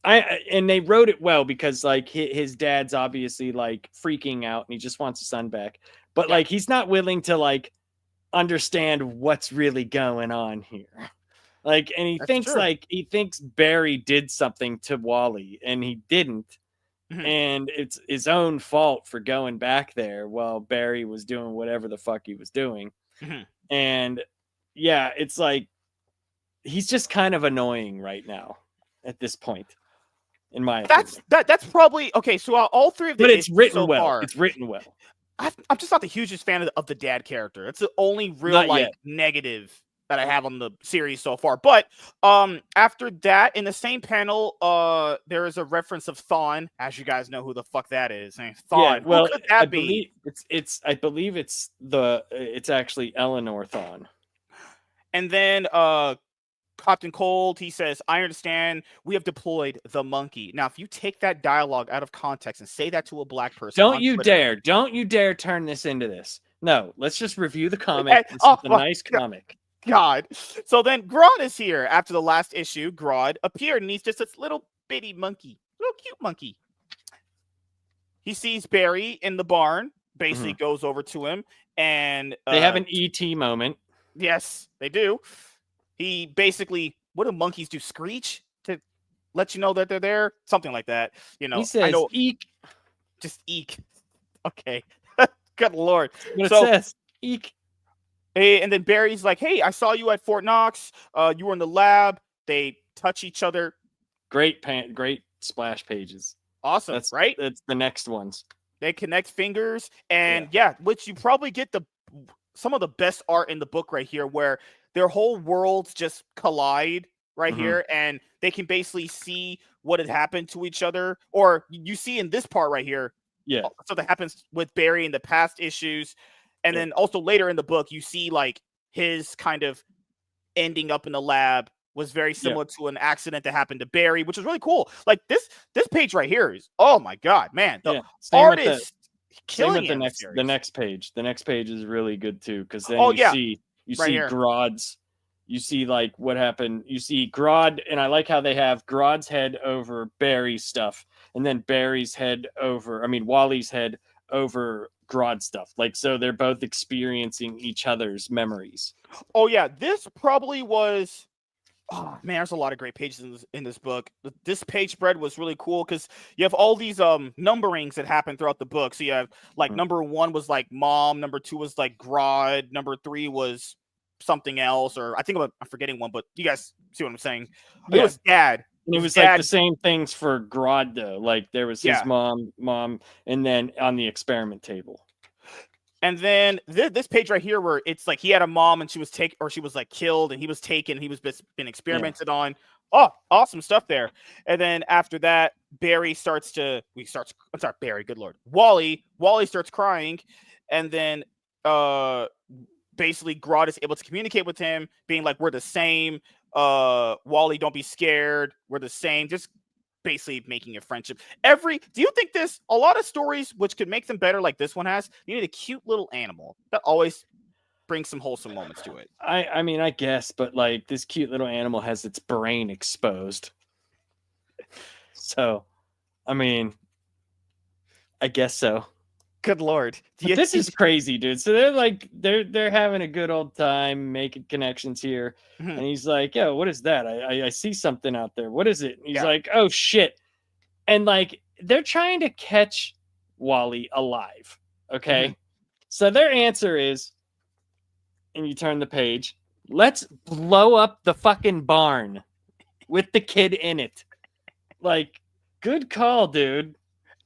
and they wrote it well, because like his dad's obviously like freaking out and he just wants his son back. But like, he's not willing to like understand what's really going on here. Like, and he thinks Barry did something to Wally, and he didn't. And it's his own fault for going back there while Barry was doing whatever the fuck he was doing. And yeah, it's like, he's just kind of annoying right now at this point, in my opinion. That's probably okay. So all three of them, but it's written well. It's written well. I'm just not the hugest fan of the dad character. It's the only real negative that I have on the series so far. But after that, in the same panel, there is a reference of Thawne, as you guys know who the fuck that is. Thawne. Yeah, well, who could that be? I believe it's actually Eleanor Thawne. And then Captain Cold, he says, I understand we have deployed the monkey. Now, if you take that dialogue out of context and say that to a black person Don't on you Twitter, dare. Don't you dare turn this into this. No, let's just review the comic. and, This is oh a my nice comic. God. So then Grodd is here. After the last issue, Grodd appeared, and he's just this little bitty monkey, little cute monkey. He sees Barry in the barn, basically goes over to him, and they have an ET moment. Yes, they do. He basically, what do monkeys do? Screech to let you know that they're there? Something like that. You know, He says, I know, eek. just eek. Okay. Good Lord. What So, it says, eek. and then Barry's like, hey, I saw you at Fort Knox. You were in the lab. They touch each other. Great splash pages. Awesome, right? That's the next ones. They connect fingers, and which you probably get some of the best art in the book right here, where their whole worlds just collide right here, and they can basically see what had happened to each other, or you see in this part right here. Yeah. So that happens with Barry in the past issues, and then also later in the book, you see like his kind of ending up in the lab was very similar to an accident that happened to Barry, which is really cool. Like this page right here is, oh my God, man. The art is killing the next page. The next page is really good too, because then you see Grodd's, you see like what happened. You see Grodd, and I like how they have Grodd's head over Barry's stuff, and then Wally's head over Grodd stuff. Like, so they're both experiencing each other's memories. Oh yeah, this probably was. Oh man, there's a lot of great pages in this book. This page spread was really cool because you have all these numberings that happen throughout the book. So you have like number 1 was like mom, number 2 was like Grodd, number 3 was something else, or I think I'm forgetting one, but you guys see what I'm saying? Yeah. It was dad. And it was like the same things for Grodd though. Like there was his mom, and then on the experiment table. And then this page right here, where it's like he had a mom and she was she was like killed, and he was taken. He was been experimented on. Oh, awesome stuff there. And then after that, Barry starts. I'm sorry, Barry. Good Lord, Wally starts crying, and then basically Grodd is able to communicate with him, being like, "We're the same. Wally, don't be scared. We're the same." Just basically making a friendship. Do you think a lot of stories which could make them better, like this one has, you need a cute little animal that always brings some wholesome moments to it? I mean, I guess, but like this cute little animal has its brain exposed. So, I mean, I guess so. Good Lord. This is crazy, dude. So they're having a good old time making connections here. And he's like, yo, what is that? I see something out there. What is it? And he's like, oh shit. And like they're trying to catch Wally alive. Okay. So their answer is, and you turn the page, let's blow up the fucking barn with the kid in it. Like, good call, dude.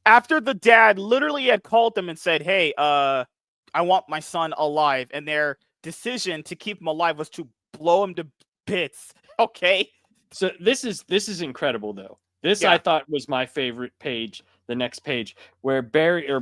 After the dad literally had called them and said, hey, I want my son alive. And their decision to keep him alive was to blow him to bits. Okay. So this is incredible, though. This I thought was my favorite page, the next page, where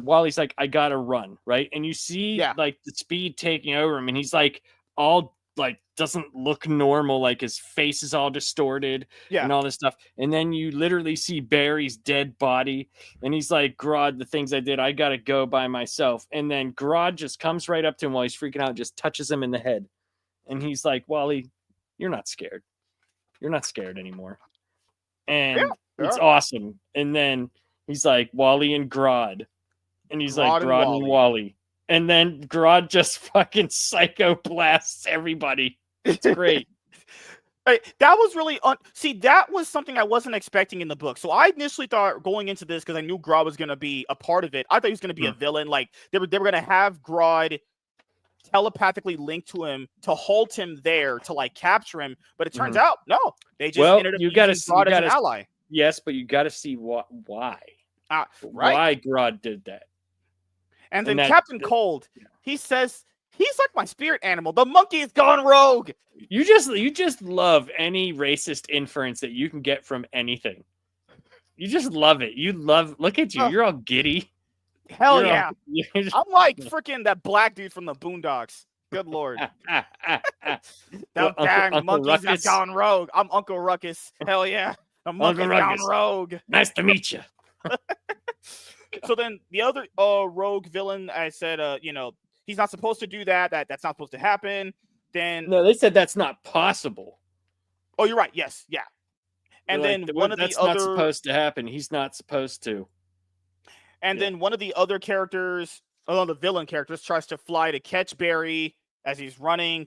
Wally's like, I gotta run, right? And you see like the speed taking over him, and he's like all like doesn't look normal, like his face is all distorted and all this stuff. And then you literally see Barry's dead body, and he's like, Grodd, the things I did, I gotta go by myself. And then Grodd just comes right up to him while he's freaking out and just touches him in the head. And he's like, Wally, you're not scared. You're not scared anymore. And it's awesome. And then he's like, Wally and Grodd. And he's like, Grodd and Wally. And then Grodd just fucking psychoblasts everybody. It's great. That was really that was something I wasn't expecting in the book. So I initially thought going into this, because I knew Grodd was going to be a part of it, I thought he was going to be a villain. Like they were going to have Grodd telepathically linked to him to hold him there to like capture him. But it turns out no, they just ended up using Grodd as an ally. Yes, but you got to see why. Why Grodd did that. And then Captain Cold, he says he's like my spirit animal. The monkey has gone rogue. You just love any racist inference that you can get from anything. You just love it. Look at you. You're all giddy. Hell yeah. I'm like freaking that black dude from the Boondocks. Good lord. Well, Them dang Uncle monkeys have Ruckus. gone rogue. I'm Uncle Ruckus. Hell yeah. The Uncle monkeys gone Ruckus. rogue. Nice to meet you. So then the other rogue villain, I said, he's not supposed to do that. That's not supposed to happen. Then No, they said that's not possible. oh, you're right. Yes, yeah. And They're then like, one of the that's not other supposed to happen. He's not supposed to. and then one of the other characters, the villain characters, tries to fly to catch Barry as he's running,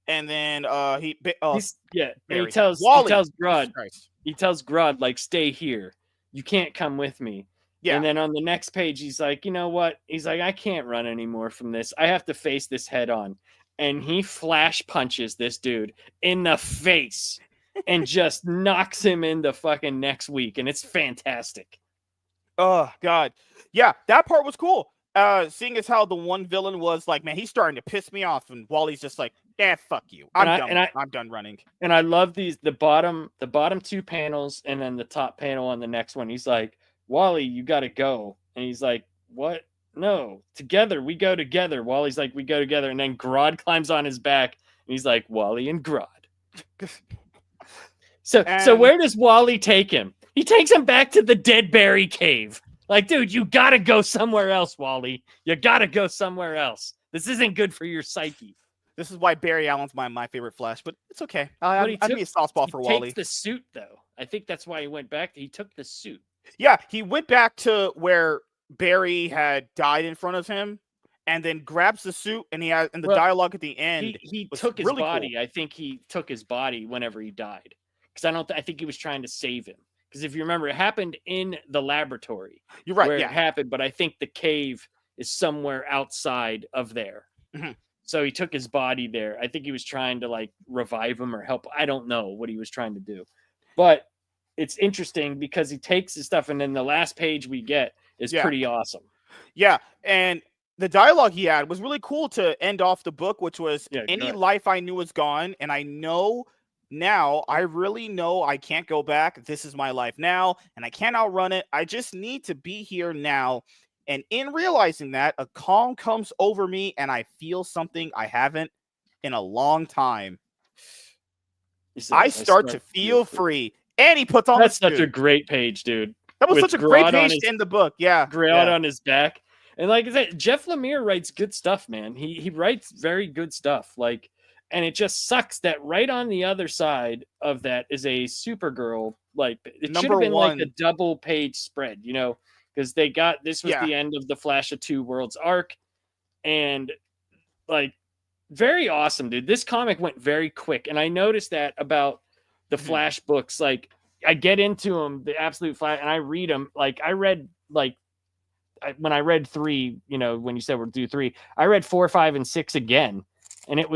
and then And he Barry, tells Wally. Grodd, like, stay here. You can't come with me. Yeah. And then on the next page, he's like, you know what? He's like, I can't run anymore from this. I have to face this head on. And he flash punches this dude in the face and just knocks him into fucking next week. And it's fantastic. Oh God, yeah, that part was cool. Seeing as how the one villain was like, man, he's starting to piss me off, and Wally's just like, yeah, fuck you, I'm done running. And I love the bottom two panels, and then the top panel on the next one. He's like, Wally, you got to go, and he's like, what? No, together we go together. Wally's like, we go together, and then Grodd climbs on his back, and he's like, Wally and Grodd. So where does Wally take him? He takes him back to the Dead Barry cave. Like, dude, you gotta go somewhere else, Wally. You gotta go somewhere else. This isn't good for your psyche. This is why Barry Allen's my favorite Flash, but it's okay. I'd be a soft spot for Wally. He takes the suit, though. I think that's why he went back. He took the suit. Yeah, he went back to where Barry had died in front of him, and then grabs the suit, and the dialogue at the end. He took his body. Cool. I think he took his body whenever he died, because I think he was trying to save him. Because if you remember, it happened in the laboratory. You're right. Where yeah. it happened, but I think the cave is somewhere outside of there. Mm-hmm. So he took his body there. I think he was trying to like revive him or help. I don't know what he was trying to do, but it's interesting because he takes his stuff, and then the last page we get is pretty awesome. Yeah, and the dialogue he had was really cool to end off the book, which was any life I knew was gone, and I know. Now, I really know I can't go back. This is my life now, and I can't outrun it. I just need to be here now. And in realizing that, a calm comes over me, and I feel something I haven't in a long time. I start to feel free. And he puts on That's such a great page, dude. That was such a great page to end the book. Yeah. Grodd on his back. And like I said, Jeff Lemire writes good stuff, man. He writes very good stuff. Like, and it just sucks that right on the other side of that is a Supergirl. Like, it should have been like a double page spread, you know, because this was the end of the Flash of Two Worlds arc. And like, very awesome, dude. This comic went very quick. And I noticed that about the Flash books. Like, I get into them, the Absolute Flash, and I read them. Like, I read, like, when I read 3, you know, when you said we'll do 3, I read 4, 5, and 6 again. And it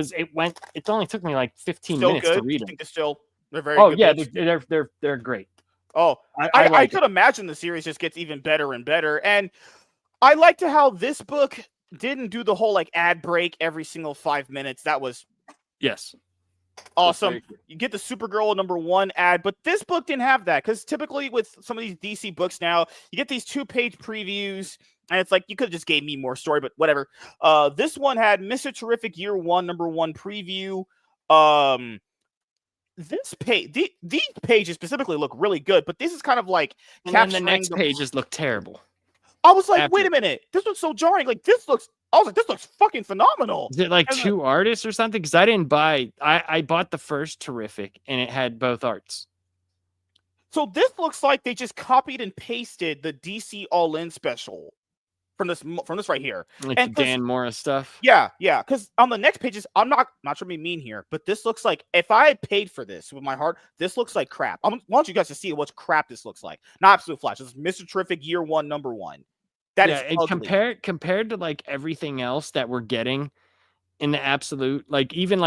only took me like 15 minutes to read them. I think they're very good. Yeah, they're great. Oh, I could imagine the series just gets even better and better. And I liked how this book didn't do the whole like ad break every single 5 minutes. That was awesome. You get the Supergirl #1 ad, but this book didn't have that, because typically with some of these DC books now, you get these 2-page previews, and it's like you could have just gave me more story, but whatever. This one had Mr. Terrific Year 1 #1 preview. This page, these pages specifically look really good, but this is kind of like capturing the next pages look terrible. I was like, wait a minute, this was so jarring. Like, this looks fucking phenomenal. Is it like two artists or something? Because I didn't buy. I bought the first Terrific, and it had both arts. So this looks like they just copied and pasted the DC All In special from this right here, like the Dan Morris stuff. Yeah. Because on the next pages, I'm not trying to be mean here, but this looks like, if I had paid for this with my heart, this looks like crap. I want you guys to see what crap this looks like. Not Absolute Flash. This is Mr. Terrific Year 1 #1. That is ugly. Compared to like everything else that we're getting in the Absolute, like even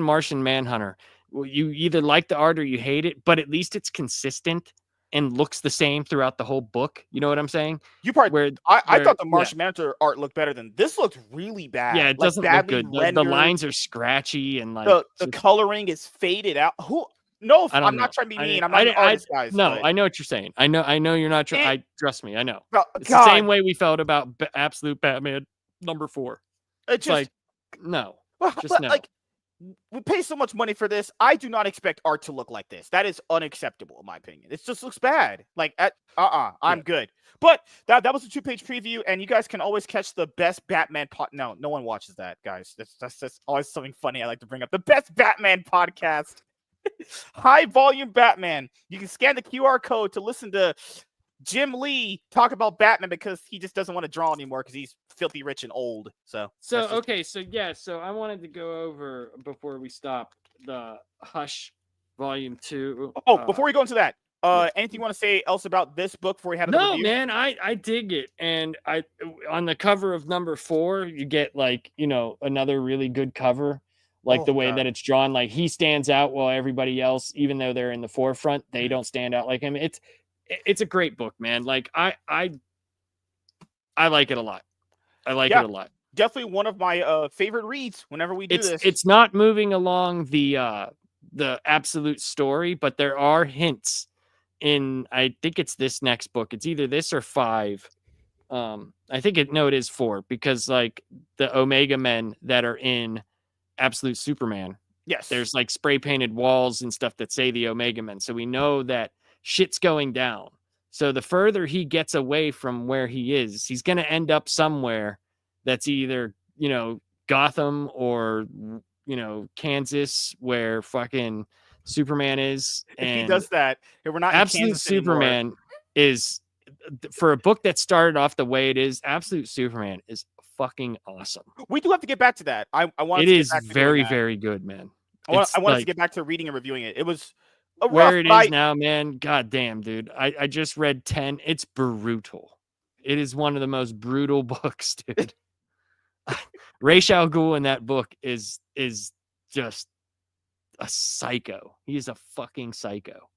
Martian Manhunter, you either like the art or you hate it, but at least it's consistent and looks the same throughout the whole book. You know what I'm saying? I thought the Martian Manhunter art looked better than this. Looked really bad. Yeah, it doesn't look good. The lines are scratchy, and like the coloring is faded out. No, I'm not trying to be mean. I'm not an artist, guys. No, but... I know what you're saying. I know you're not trying. Trust me, I know. It's God. the same way we felt about Absolute Batman #4. It's just, like, no. Just But know. like, we pay so much money for this. I do not expect art to look like this. That is unacceptable, in my opinion. It just looks bad. Like, Yeah. I'm good. But that was a 2-page preview, and you guys can always catch the best Batman No, no one watches that, guys. That's always something funny I like to bring up. The best Batman podcast, High Volume Batman. You can scan the QR code to listen to Jim Lee talk about Batman because he just doesn't want to draw anymore because he's filthy rich and old. So So okay, so I wanted to go over before we stop the Hush Volume 2. Before we go into that, Yes. anything you want to say else about this book before we head to the No, review? man, I dig it. And I on the cover of number 4, you get like, another really good cover. Like the Oh way god. that it's drawn, like he stands out while everybody else, even though they're in the forefront, they don't stand out like him. It's a great book, man. Like I like it a lot. I like Yeah, it a lot. definitely one of my favorite reads whenever we do this. It's not moving along the absolute story, but there are hints in, I think it's this next book. It's either this or 5. I think it is 4, because like the Omega Men that are in Absolute Superman, Yes. there's like spray painted walls and stuff that say the Omega Men. So we know that shit's going down. So the further he gets away from where he is, he's going to end up somewhere that's either, Gotham or, Kansas, where fucking Superman is. If he And does that, if we're not in Absolute Kansas anymore. Superman is, for a book that started off the way it is, Absolute Superman is fucking awesome. We do have to get back to that. I want It to get is back to very, doing that. very good, man. I want us Like to get back to reading and reviewing it. It was a rough, where it but is now, man. God damn, dude. I just read 10. It's brutal. It is one of the most brutal books, dude. Ra's al Ghul in that book is just a psycho. He's a fucking psycho.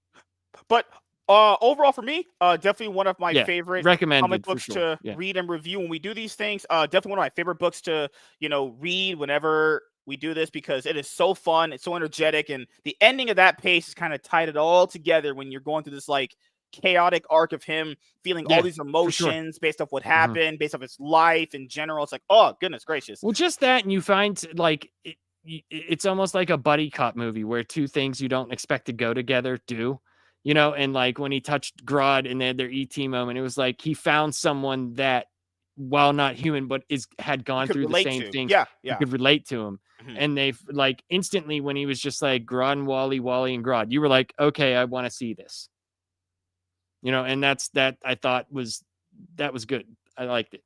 But overall for me, definitely one of my favorite comic books to read and review when we do these things. Definitely one of my favorite books to, read whenever we do this because it is so fun. It's so energetic. And the ending of that pace is kind of tied it all together when you're going through this like chaotic arc of him feeling all these emotions based off what happened, based off his life in general. It's like, oh, goodness gracious. Well, just that. And you find like it's almost like a buddy cop movie where two things you don't expect to go together do. And like when he touched Grodd and they had their ET moment, it was like he found someone that, while not human, but had gone through the same things. Yeah. You could relate to him. Mm-hmm. And they've like instantly, when he was just like Grodd and Wally, Wally and Grodd, you were like, okay, I want to see this. And that I thought was good. I liked it.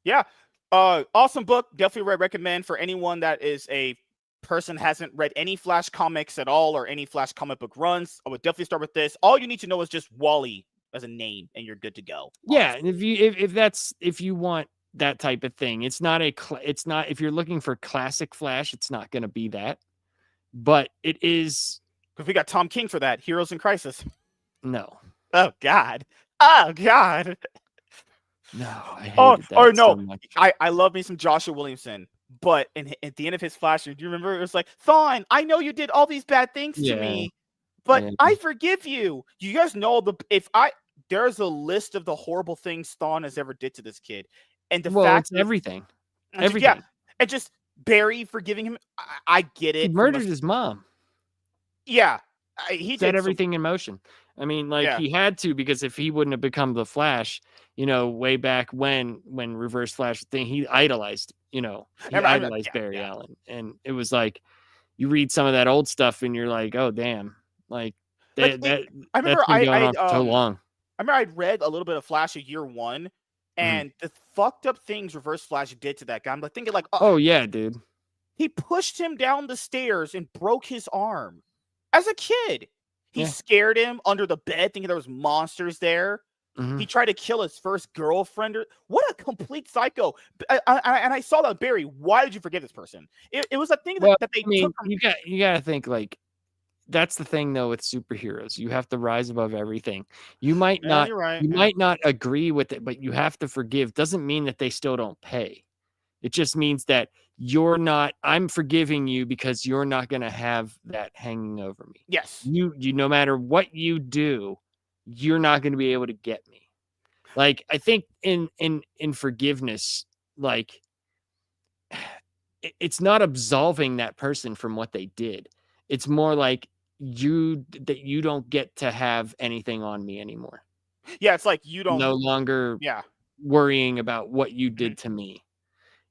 Yeah. Awesome book. Definitely recommend for anyone that is a person hasn't read any Flash comics at all or any Flash comic book runs. I would definitely start with this. All you need to know is just Wally as a name and you're good to go. Yeah, and if you want that type of thing, it's not if you're looking for classic Flash, it's not going to be that. But it is, because we got Tom King for that. Heroes in Crisis. No. Oh God. No, I hated that so much. I love me some Joshua Williamson, but at the end of his Flash, do you remember? It was like, Thawne, I know you did all these bad things to me, but I forgive you. You guys know there's a list of the horrible things Thawne has ever did to this kid, and the fact it's everything. Yeah, and just Barry forgiving him. I get it. He murdered his mom. Yeah, he set everything in motion. I mean, he had to, because if he wouldn't have become the Flash, way back when Reverse Flash thing, he idolized, idolized Barry Allen. And it was like, you read some of that old stuff and you're like, oh, damn. Like, I remember that's been going on for so long. I remember I'd read a little bit of Flash of year 1 and the fucked up things Reverse Flash did to that guy. I'm like thinking like, oh yeah, dude. He pushed him down the stairs and broke his arm as a kid. He scared him under the bed, thinking there was monsters there. Mm-hmm. He tried to kill his first girlfriend. What a complete psycho! And I saw that, Barry. Why did you forgive this person? It was a thing that they took from you got to think, like, that's the thing though with superheroes. You have to rise above everything. You might not. You're right. You might not agree with it, but you have to forgive. Doesn't mean that they still don't pay. It just means that you're not, I'm forgiving you because you're not going to have that hanging over me. Yes. You no matter what you do, you're not going to be able to get me. Like, I think in forgiveness, like it's not absolving that person from what they did. It's more like that you don't get to have anything on me anymore. Yeah, it's like you don't. No longer Yeah. worrying about what you Mhm. did to me.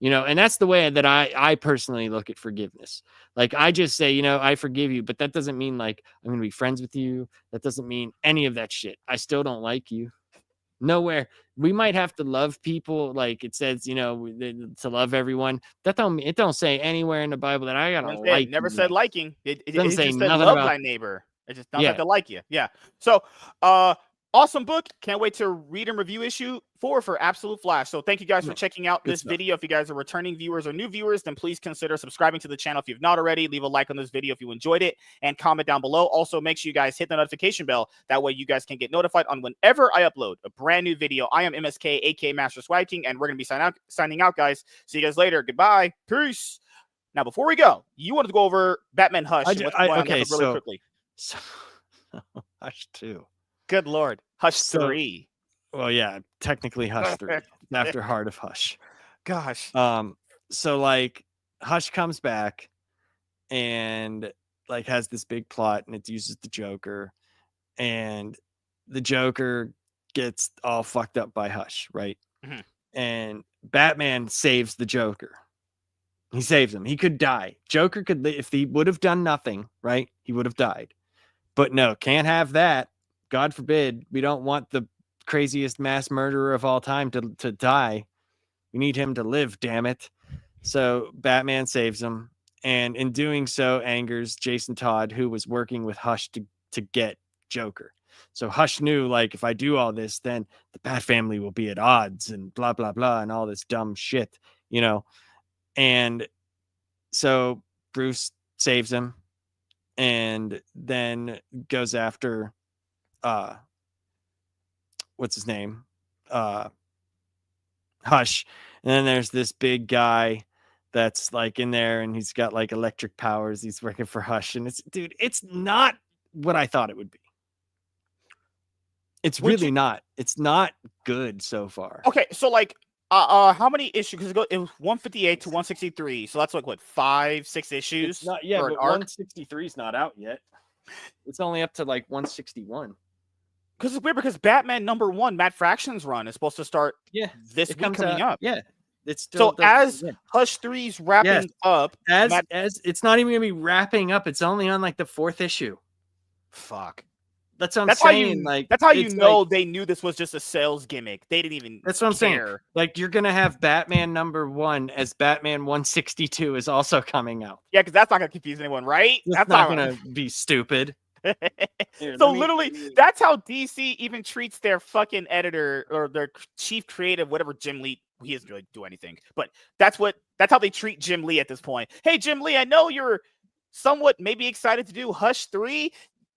And that's the way that I personally look at forgiveness. Like, I just say, I forgive you, but that doesn't mean like I'm going to be friends with you. That doesn't mean any of that shit. I still don't like you. Nowhere. We might have to love people, like it says, to love everyone. It don't say anywhere in the Bible that I gotta It like never you. said Like, liking. it doesn't It say just said nothing love about thy neighbor. It just not that yeah. they like you. Yeah. So, awesome book. Can't wait to read and review issue 4 for Absolute Flash. So thank you guys for No, checking out good this stuff. video. If you guys are returning viewers or new viewers, then please consider subscribing to the channel if you've not already. Leave a like on this video if you enjoyed it and comment down below. Also, make sure you guys hit the notification bell. That way you guys can get notified on whenever I upload a brand new video. I am MSK, aka Master Swag King, and we're going to be signing out, guys. See you guys later. Goodbye. Peace. Now, before we go, you wanted to go over Batman Hush and what's going on Okay, really quickly. so Hush 2. Good Lord. Hush So 3. well, yeah, technically Hush 3 after Heart of Hush. Gosh. So like Hush comes back and like has this big plot, and it uses the Joker, and the Joker gets all fucked up by Hush, right? Mhm. And Batman saves the Joker. He saves him. He could die. Joker could, if he would have done nothing, right? He would have died. But no, can't have that. God forbid. We don't want the craziest mass murderer of all time to die. We need him to live, damn it. So Batman saves him, and in doing so angers Jason Todd, who was working with Hush to get Joker. So Hush knew, like, if I do all this, then the Bat family will be at odds and blah blah blah and all this dumb shit, And so Bruce saves him and then goes after what's his name? Hush. And then there's this big guy that's like in there, and he's got like electric powers. He's working for Hush, and it's not what I thought it would be. It's Would you really not. It's not good so far. Okay, so like how many issues, because it was 158 to 163, so that's like what, 5-6 It's issues not, yeah, for an but arc? 163 is not out yet. It's only up to like 161. Because it's weird, because Batman #1, Matt Fraction's run, is supposed to start this week coming up. Yeah, it's still So as Hush 3's wrapping up, as it's not even gonna be wrapping up. It's only on like the 4th issue. Fuck. That's what I'm saying. That's how you know like, they knew this was just a sales gimmick. They didn't even that's what I'm saying. care. Like, you're gonna have Batman #1 as Batman 162 is also coming out. Yeah, because that's not gonna confuse anyone, right? That's not gonna be stupid. Here, so literally, that's how DC even treats their fucking editor or their chief creative, whatever, Jim Lee. He doesn't really do anything, but that's how they treat Jim Lee at this point. Hey, Jim Lee, I know you're somewhat maybe excited to do Hush 3.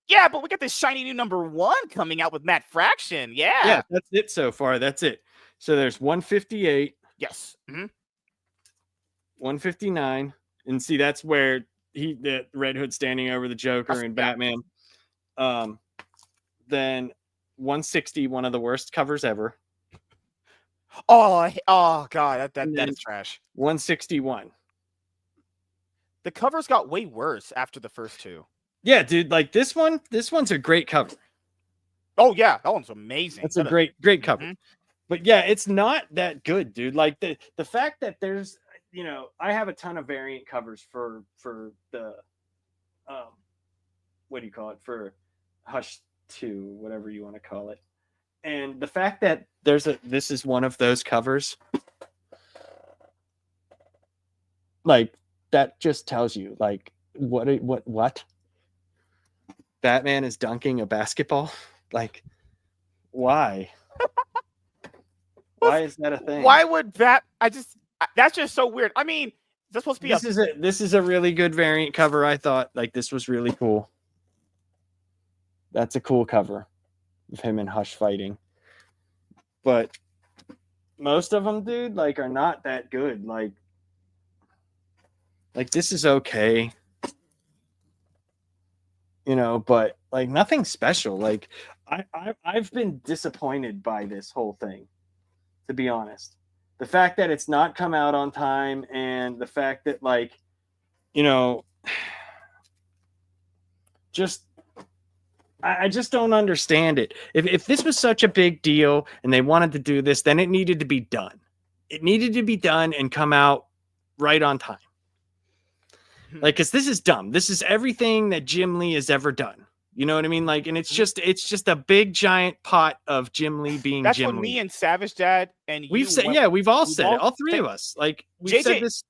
Yeah, but we got this shiny new #1 coming out with Matt Fraction. Yeah, that's it so far. That's it. So there's 158. Yes. 159, and see, that's where the Red Hood standing over the Joker and Batman. Then 160, one of the worst covers ever. Oh god, that is trash. 161. The covers got way worse after the first 2. Yeah, dude, like this one's a great cover. Oh yeah, that one's amazing. That's a great cover. But yeah, it's not that good, dude. Like the fact that there's, I have a ton of variant covers for the what do you call it, for Hush 2, whatever you want to call it. And the fact that this is one of those covers, like, that just tells you, like, what Batman is dunking a basketball. Like, why is that a thing? Why would that? That's just so weird. I mean, that's supposed to be this is a really good variant cover. I thought, like, this was really cool. That's a cool cover of him and Hush fighting. But most of them, dude, like, are not that good. Like this is okay, but like nothing special. Like, I've been disappointed by this whole thing, to be honest. the fact that it's not come out on time, and the fact that, like, you know, just I just don't understand it. If this was such a big deal and they wanted to do this, then it needed to be done. It needed to be done and come out right on time. Like, because this is dumb. This is everything that Jim Lee has ever done. You know what I mean? Like, and it's just a big giant pot of Jim Lee being That's Jim what Lee. me and Savage Dad and We've you said, went, we've all said it. All three of us. Like, we've said this.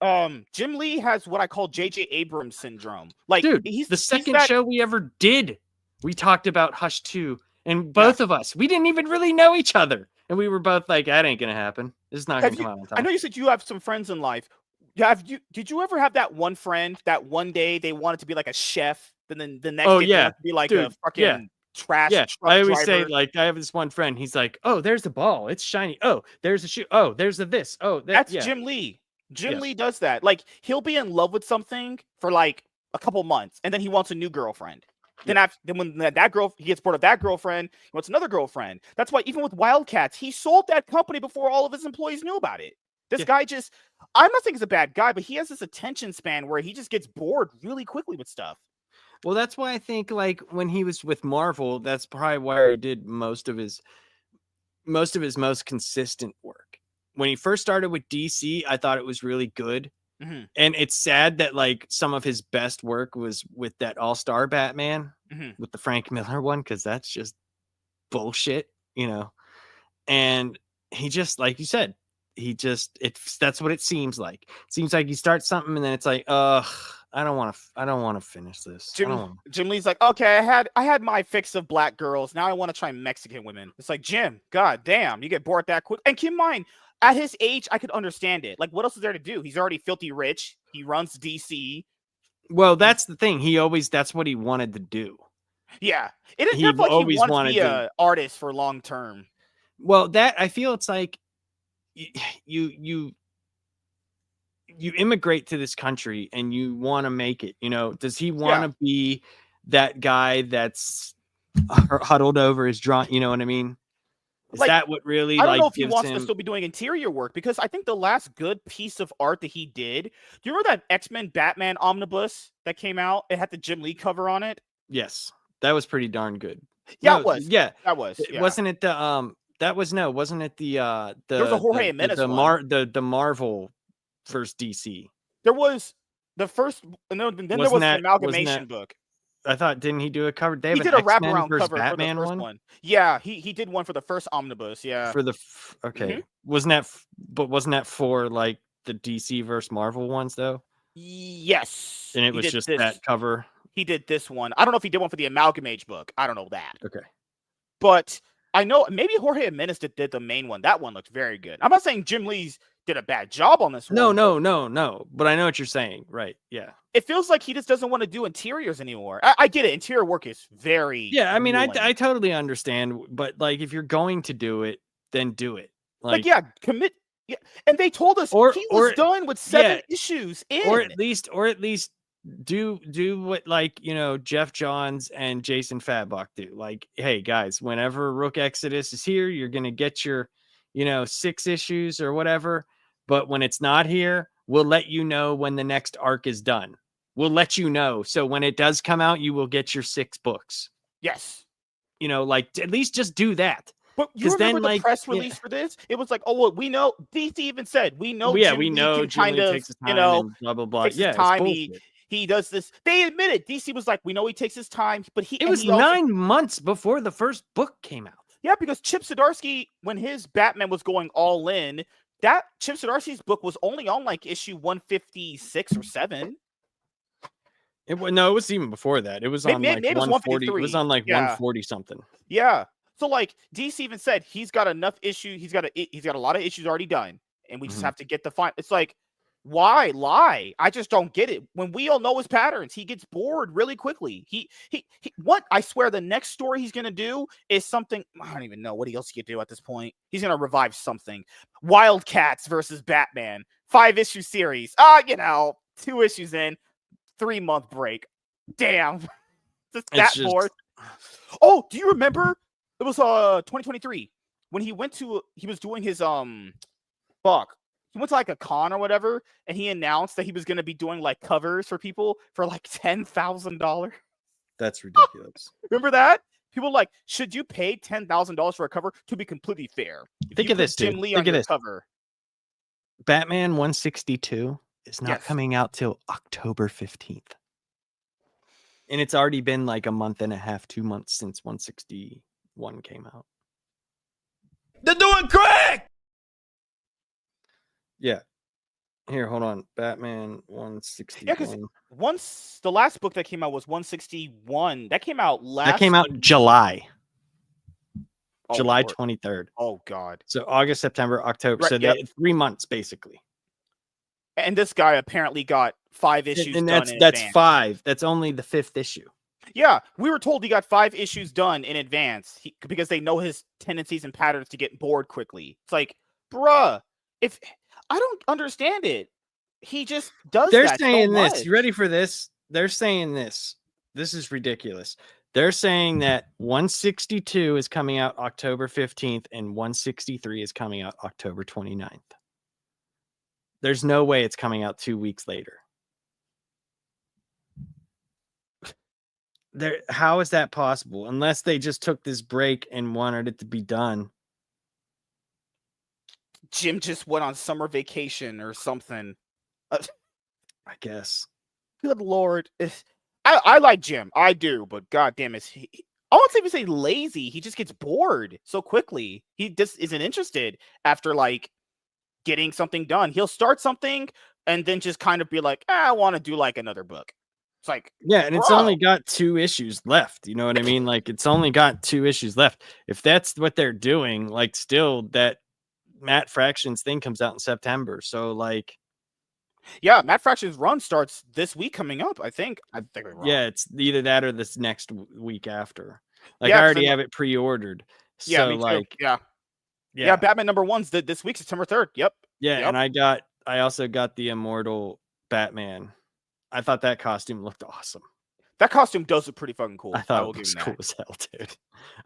Jim Lee has what I call J.J. Abrams syndrome. Like, dude, he's the second show we ever did, we talked about Hush 2, and both of us, we didn't even really know each other, and we were both like, that ain't gonna happen. This is not gonna come out on time. I know you said you have some friends in life. Did you ever have that one friend that one day they wanted to be like a chef, and then the next day they wanted to be like a fucking trash truck I always driver? say, like, I have this one friend, he's like, oh, there's a ball, it's shiny. Oh, there's a shoe. Oh, there's a this. Oh, that's Jim Lee. Jim Lee does that. Like, he'll be in love with something for like a couple months, and then he wants a new girlfriend. Then when that girl, he gets bored of that girlfriend, he wants another girlfriend. That's why even with Wildcats, he sold that company before all of his employees knew about it. This guy just, I'm not saying he's a bad guy, but he has this attention span where he just gets bored really quickly with stuff. Well, that's why I think, like, when he was with Marvel, that's probably where he did most of his most consistent work. When he first started with DC, I thought it was really good. Mm-hmm. And it's sad that, like, some of his best work was with that All-Star Batman, with the Frank Miller one, because that's just bullshit, you know. And he just, like you said, that's what it seems like. It seems like you start something and then it's like, I don't want to finish this. Jim Lee's like, okay, I had my fix of black girls. Now I want to try Mexican women. It's like, Jim, god damn, you get bored that quick. And keep in mind, at his age, I could understand it. Like, what else is there to do? He's already filthy rich. He runs DC. Well, that's the thing. That's what he wanted to do. Yeah. It is definitely like he wanted to be an artist for long term. Well, I feel it's like you immigrate to this country and you want to make it, you know. Does he want to be that guy that's huddled over his drawing? You know what I mean? Is that what really? I don't know if he wants to still be doing interior work, because I think the last good piece of art that he did. Do you remember that X-Men Batman omnibus that came out? It had the Jim Lee cover on it. Yes, that was pretty darn good. Yeah, it was. Yeah, that was. Yeah. Wasn't it the wasn't it the there was a Jorge Jimenez one. The Marvel first DC. There was the first, and then there was the amalgamation book. I thought, didn't he do a cover? He did a wraparound cover Batman for the first one. Yeah, he did one for the first omnibus. Yeah, for the okay. Wasn't that for like the DC versus Marvel ones though? Yes, and it was just that cover. He did this one. I don't know if he did one for the amalgamation book. I don't know that. Okay, but I know maybe Jorge Jimenez did the main one. That one looked very good. I'm not saying Jim Lee's did a bad job on this one. No. But I know what you're saying. Right. Yeah. It feels like he just doesn't want to do interiors anymore. I get it. Interior work is very... Yeah, I mean, I totally understand. But, like, if you're going to do it, then do it. Like yeah, commit. Yeah. And they told us he was done with 7 issues in. Or at least do what, like, you know, Jeff Johns and Jason Fadbach do. Like, hey, guys, whenever Rook Exodus is here, you're going to get your, you know, 6 issues or whatever. But when it's not here, we'll let you know when the next arc is done. We'll let you know. So when it does come out, you will get your 6 books. Yes. You know, like, at least just do that. But you remember the press release for this? It was like, oh, well, we know, DC even said, we know we know Jim Lee takes his time, you know, blah, blah, blah. Yeah, time. He does this. They admitted, DC was like, we know he takes his time, but it was 9 months before the first book came out. Yeah, because Chip Zdarsky, when his Batman was going all in, that Chip Zdarsky's book was only on like issue 156 or 7. It was even before that. It was on like 140. It was on like 140 something. Yeah. So like DC even said he's got enough issues. He's got a lot of issues already done, and we just have to get the final. It's like, why lie? I just don't get it. When we all know his patterns, he gets bored really quickly. He what I swear the next story he's gonna do is something I don't even know what else he could do at this point. He's gonna revive something. Wildcats versus Batman, 5-issue series. You know, 2 issues in, 3-month break. Damn. Just bored. Oh, do you remember? It was 2023 when he was doing his he went to like a con or whatever, and he announced that he was going to be doing like covers for people for like $10,000. That's ridiculous. Remember that? People like, should you pay $10,000 for a cover? To be completely fair, if Think you of put this, dude. Jim Lee Think on of your this. cover, Batman 162 is not yes, coming out till October 15th. And it's already been like a month and a half, 2 months since 161 came out. They're doing crack! Yeah. Here, hold on. Batman 161. yeah, because once the last book that came out was 161. That came out last. That came out in July. Oh, July Lord. 23rd. Oh God. So August, September, October. Right, So yep. 3 months basically. And this guy apparently got 5 issues And done that's in that's advance. 5. That's only the 5th issue. Yeah, we were told he got 5 issues done in advance because they know his tendencies and patterns to get bored quickly. It's like, bruh, if I don't understand it, he just does. They're that saying so this. much. You ready for this? They're saying this. This is ridiculous. They're saying that 162 is coming out October 15th and 163 is coming out October 29th. There's no way it's coming out 2 weeks later. How is that possible? Unless they just took this break and wanted it to be done. Jim just went on summer vacation or something. I guess. Good Lord. I like Jim. I do, but God damn it. I won't even say lazy. He just gets bored so quickly. He just isn't interested after like getting something done. He'll start something and then just kind of be like, I want to do like another book. It's like, yeah, and it's bro. only got 2 issues left. You know what I mean? Like, it's only got 2 issues left. If that's what they're doing, like, still that Matt Fraction's thing comes out in September. So, like, yeah, Matt Fraction's run starts this week coming up. I think I'm wrong. Yeah, it's either that or this next week after. Like, Yeah, I 'cause already I know- have it pre-ordered. Yeah, So, me too. like, Yeah, Batman #1's this week, September 3rd. Yep. yeah, Yep. and I also got the Immortal Batman. I thought that costume looked awesome. That costume does look pretty fucking cool. I thought will it give was him cool that. as hell, dude.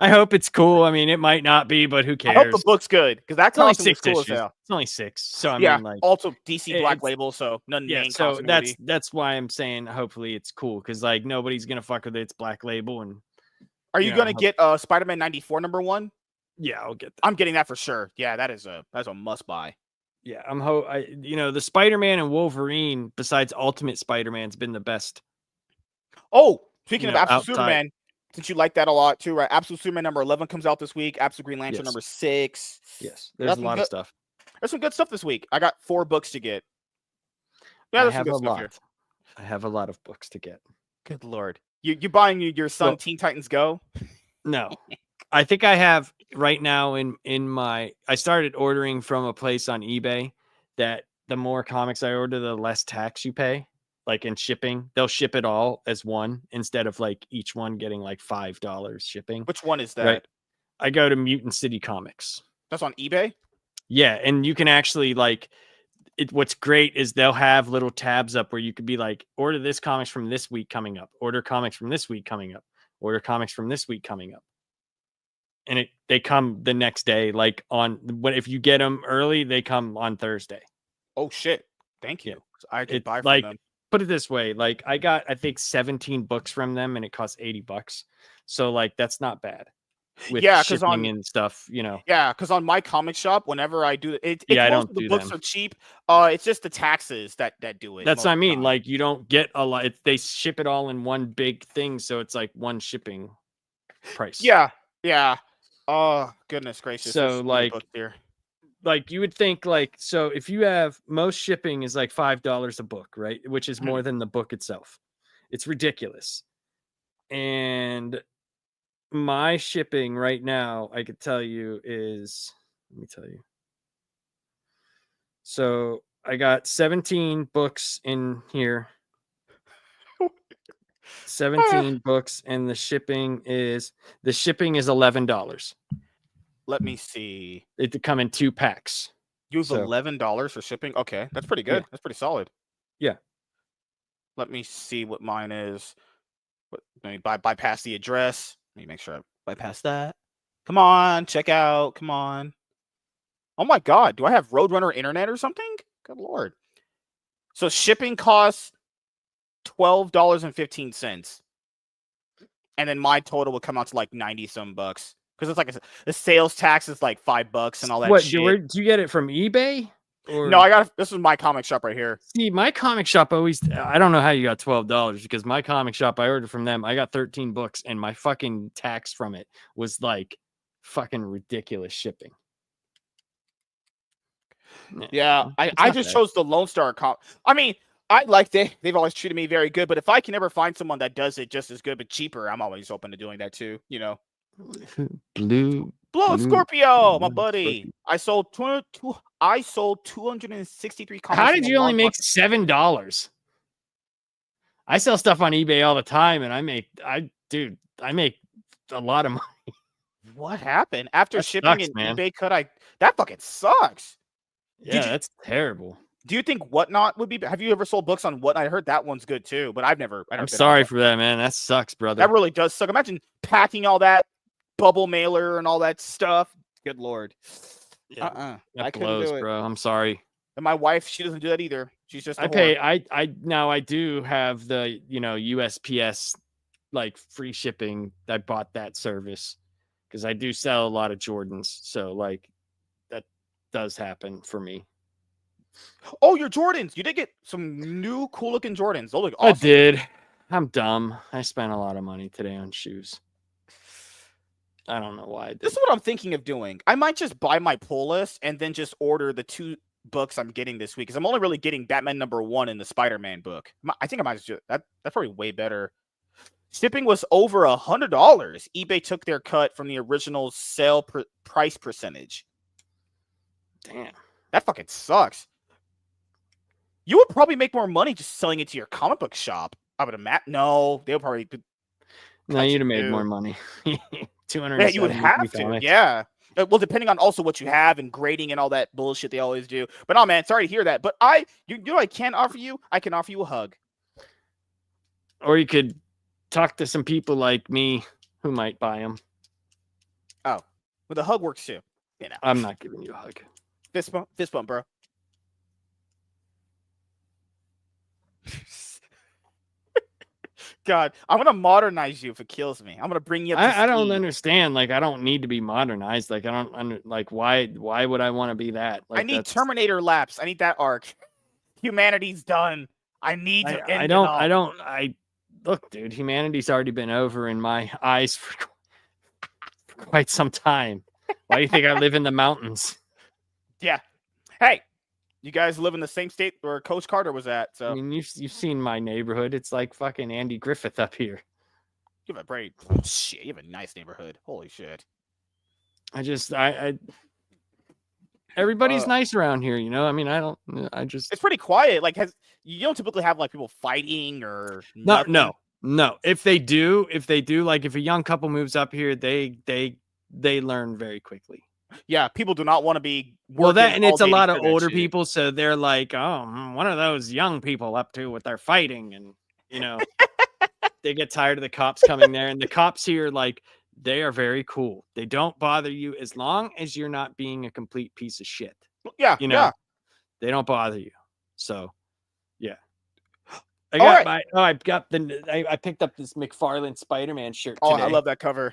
I hope it's cool. I mean, it might not be, but who I cares? hope the book's good because that It's only costume was 6 cool issues. as hell. It's only 6. So I Yeah, mean, like, also DC Black it's- Label, so none yeah. main So continuity. that's why I'm saying hopefully it's cool because like nobody's gonna fuck with its Black Label. And Are you gonna get Spider-Man 94 #1? yeah, I'll get that. I'm getting that for sure. Yeah, that's a must buy. Yeah, the Spider-Man and Wolverine besides Ultimate Spider-Man's been the best. Oh, speaking of know, Absolute outside- Superman, since you like that a lot too, right? Absolute Superman #11 comes out this week. Absolute Green Lantern Yes. #6. Yes, there's a lot of stuff. There's some good stuff this week. I got 4 books to get. Yeah, I there's some have good a stuff here. lot. I have a lot of books to get. Good Lord. You buying your son Well- Teen Titans Go? No, I think I have right now in my. I started ordering from a place on eBay that the more comics I order, the less tax you pay. Like in shipping, they'll ship it all as one instead of like each one getting like $5 shipping. Which one is that? Right. I go to Mutant City Comics. That's on eBay? Yeah, and you can actually like what's great is they'll have little tabs up where you could be like, order this comics from this week coming up, order comics from this week coming up, order comics from this week coming up. And they come the next day, like if you get them early, they come on Thursday. Oh shit. Thank you. Yeah. I could It's buy from like, them. put it this way, like I got, I think 17 books from them and it cost $80. So like, that's not bad. With Yeah, 'cause shipping and stuff, you know. Yeah, because on my comic shop, whenever I do it, Yeah, I most don't of the do books them. are cheap. It's just the taxes that do it. That's most what I of the mean. time. Like you don't get a lot. They ship it all in one big thing, so it's like one shipping price. Yeah. Oh goodness gracious. So, there's many like, books here. like you would think like, so if you have, most shipping is like $5 a book, right? Which is more than the book itself. It's ridiculous. And my shipping right now, I could tell you is, let me tell you. So I got 17 books in here. 17 books, and the shipping is $11. Let me see. It come in 2 packs. You have So- $11 for shipping. Okay, that's pretty good. Yeah. That's pretty solid. Yeah. Let me see what mine is. Let me bypass the address. Let me make sure I bypass that. Come on, check out. Come on. Oh my God, do I have Roadrunner internet or something? Good Lord. So shipping costs $12.15. And then my total would come out to like 90 some bucks. Because it's like the sales tax is like $5 and all that What? shit. Do you get it from eBay? Or No, this is my comic shop right here. see, my comic shop I don't know how you got $12 because my comic shop, I ordered from them. I got 13 books and my fucking tax from it was like fucking ridiculous shipping. Yeah, I just chose the Lone Star I mean, I like they've always treated me very good, but if I can ever find someone that does it just as good but cheaper, I'm always open to doing that too, you know. Blue Scorpio, my buddy. I sold 263 comics. How did you only make $7? I sell stuff on eBay all the time and I make a lot of money. What happened? After That shipping sucks, an man. eBay cut, that fucking sucks. Yeah, that's terrible. Do you think Whatnot would be? Have you ever sold books on Whatnot? I heard that one's good too, but I'm sorry for that, man. That sucks, brother. That really does suck. Imagine packing all that bubble mailer and all that stuff. Good Lord. Yeah, that blows, bro. I'm sorry. And my wife, she doesn't do that either. She's just. I do have the USPS like free shipping. I bought that service because I do sell a lot of Jordans, so like that does happen for me. Oh, your Jordans! You did get some new cool looking Jordans. Those look awesome. I did. I'm dumb. I spent a lot of money today on shoes. I don't know why I did. This is what I'm thinking of doing. I might just buy my pull list and then just order the 2 books I'm getting this week because I'm only really getting Batman #1 and the Spider-Man book. I think I might just do that. That's probably way better. Shipping was over $100. eBay took their cut from the original sale price percentage. Damn, that fucking sucks. You would probably make more money just selling it to your comic book shop. I would imagine. No, they'll probably. No, you'd have made more money. 200. Yeah, you would have to. Yeah. Well, depending on also what you have and grading and all that bullshit they always do. But no, man, sorry to hear that. But you know, I can offer you. I can offer you a hug. Or you could talk to some people like me who might buy them. Oh, well, the hug works too. You know. I'm not giving you a hug. Fist bump, bro. God, I'm gonna modernize you if it kills me. I'm gonna bring you up. I don't understand. Like, I don't need to be modernized. Like, I don't why would I want to be that? Like, I need Terminator laps. I need that arc. Humanity's done. I need to end it all. Look, dude. Humanity's already been over in my eyes for quite some time. Why do you think I live in the mountains? Yeah. Hey. You guys live in the same state where Coach Carter was at, so I mean, you've seen my neighborhood. It's like fucking Andy Griffith up here. You have you have a nice neighborhood. Holy shit! Everybody's nice around here, you know. I mean, it's pretty quiet. Like, you don't typically have like people fighting or nothing. No. If they do, like if a young couple moves up here, they learn very quickly. Yeah, people do not want to be and it's a lot of older people, so they're like, oh, what are those young people up to with their fighting? And you know, they get tired of the cops coming there, and the cops here, like, they are very cool. They don't bother you as long as you're not being a complete piece of shit. Yeah, you know, they don't bother you. So, yeah. I picked up this McFarlane Spider-Man shirt today. Oh, I love that cover.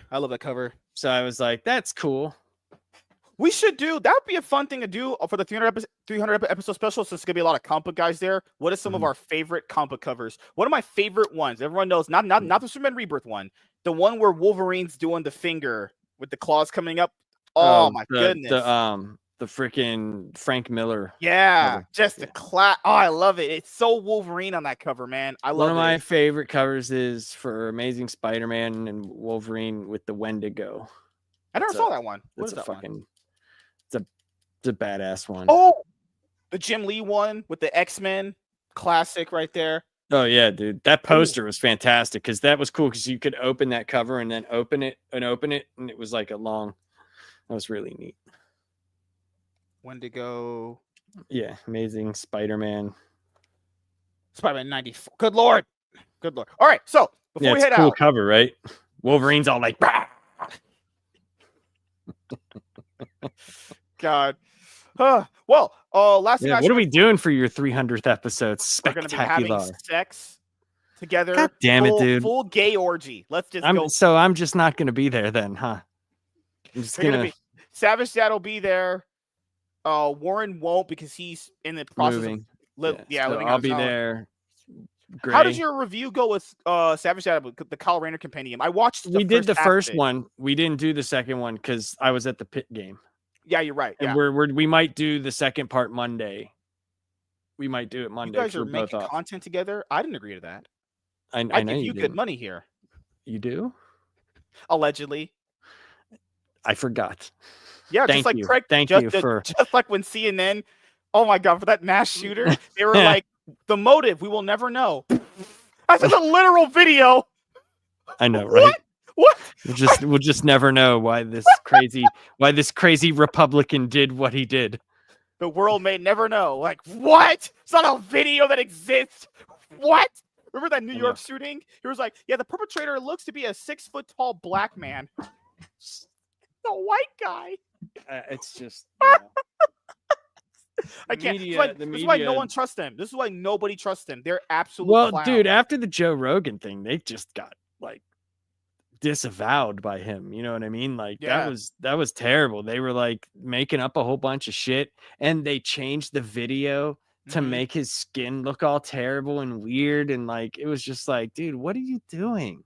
So I was like, that's cool. We should do that. Would be a fun thing to do for the 300 episode special. So it's gonna be a lot of comic book guys there. What are some of our favorite comic book covers? One of my favorite ones. Everyone knows not the Superman Rebirth one. The one where Wolverine's doing the finger with the claws coming up. Oh my goodness. The freaking Frank Miller. Yeah, cover. Just the class. Oh, I love it. It's so Wolverine on that cover, man. I love it. One of my favorite covers is for Amazing Spider-Man and Wolverine with the Wendigo. I never saw that one. What is that one? It's a badass one. Oh, the Jim Lee one with the X-Men classic right there. Oh yeah, dude. That poster was fantastic because that was cool because you could open that cover and then open it, and it was like a long. That was really neat. Wendigo. Yeah, Amazing Spider-Man. Spider-Man 94. Good lord. All right, so before we head cool out, cover, right? Wolverine's all like, bah! God. Well, last thing Yeah, I what are should we doing for your 300th episode? We're gonna be having Spectacular. sex together. God damn it, dude. Full gay orgy. Let's just go. I'm just not gonna be there then, huh? I'm just They're gonna be Savage Dad will be there. Warren won't because he's in the process moving. of So living I'll on his be own. there. Gray. How did your review go with Savage Dad, the Kyle Rayner Compendium? I watched. We did the first one. We didn't do the second one because I was at the pit game. Yeah, you're right. And Yeah, we might do the second part Monday. We might do it Monday. you guys are making content together. I didn't agree to that. I know give you good money here. You do? Allegedly. I forgot. Yeah, Thank just like you. Craig. Thank you for just like when CNN. Oh my God, for that mass shooter, they were like, the motive we will never know. That's a literal video. I know, right? What? We'll just never know why this crazy Republican did what he did. The world may never know. Like, what? It's not a video that exists. What? Remember that New York shooting? He was like, yeah, the perpetrator looks to be a 6-foot tall black man. The white guy. It's just. I can't. Media, this is why no one trusts them. This is why nobody trusts them. They're absolute clowns. Dude, after the Joe Rogan thing, they just got like disavowed by him. You know what I mean? Like that was terrible. They were like making up a whole bunch of shit, and they changed the video to make his skin look all terrible and weird, and like it was just like, dude, what are you doing?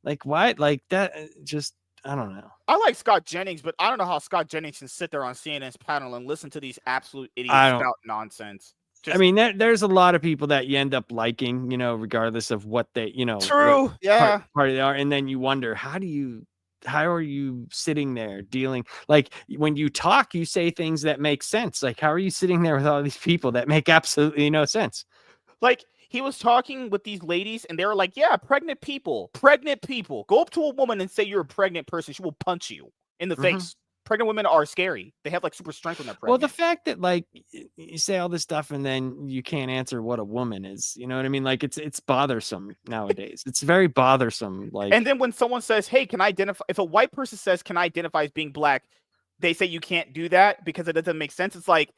Like why? Like that? Just. I don't know. I like Scott Jennings, but I don't know how Scott Jennings can sit there on CNN's panel and listen to these absolute idiots about nonsense. I mean, there's a lot of people that you end up liking, regardless of what they, True. Yeah. Part they are. And then you wonder, how are you sitting there dealing? Like when you talk, you say things that make sense. Like, how are you sitting there with all these people that make absolutely no sense? Like, he was talking with these ladies, and they were like, yeah, pregnant people. Go up to a woman and say you're a pregnant person. She will punch you in the face. Pregnant women are scary. They have like super strength when they're pregnant. Well, the fact that like you say all this stuff and then you can't answer what a woman is, you know what I mean? Like it's bothersome nowadays. It's very bothersome. Like, and then when someone says, hey, can I identify? If a white person says, can I identify as being black? They say you can't do that because it doesn't make sense. It's like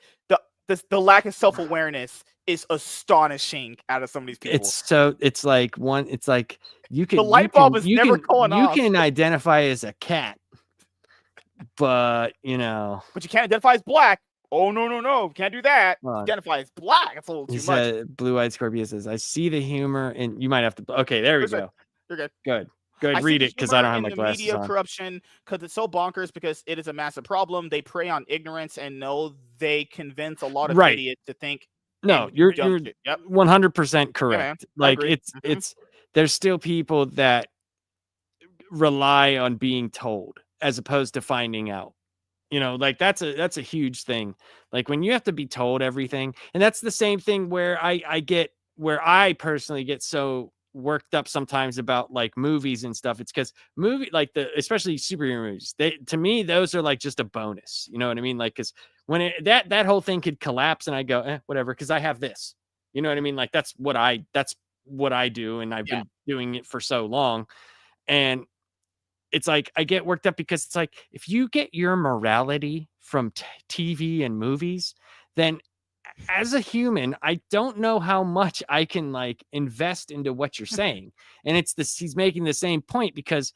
the lack of self-awareness is astonishing out of some of these people. It's like you can the light bulb is never going off. You can identify as a cat, but you can't identify as black. Oh no, can't do that. Identify as black. It's a little too much. Blue-eyed Scorpio says, I see the humor, and you might have to. Okay, there we go. You're good. Good. Read it because I don't have my glasses media on. Corruption, because it's so bonkers, because it is a massive problem. They prey on ignorance and know they convince a lot of idiots to think. No, you're 100% correct. Yeah, like it's there's still people that rely on being told as opposed to finding out. Like that's a huge thing. Like when you have to be told everything, and that's the same thing where I personally get so worked up sometimes about like movies and stuff. It's because especially superhero movies, to me those are like just a bonus. You know what I mean? Like because when that whole thing could collapse and I go whatever because I have this. You know what I mean? Like that's what I do, and I've been doing it for so long, and it's like I get worked up because it's like if you get your morality from TV and movies, then as a human, I don't know how much I can like invest into what you're saying. And he's making the same point because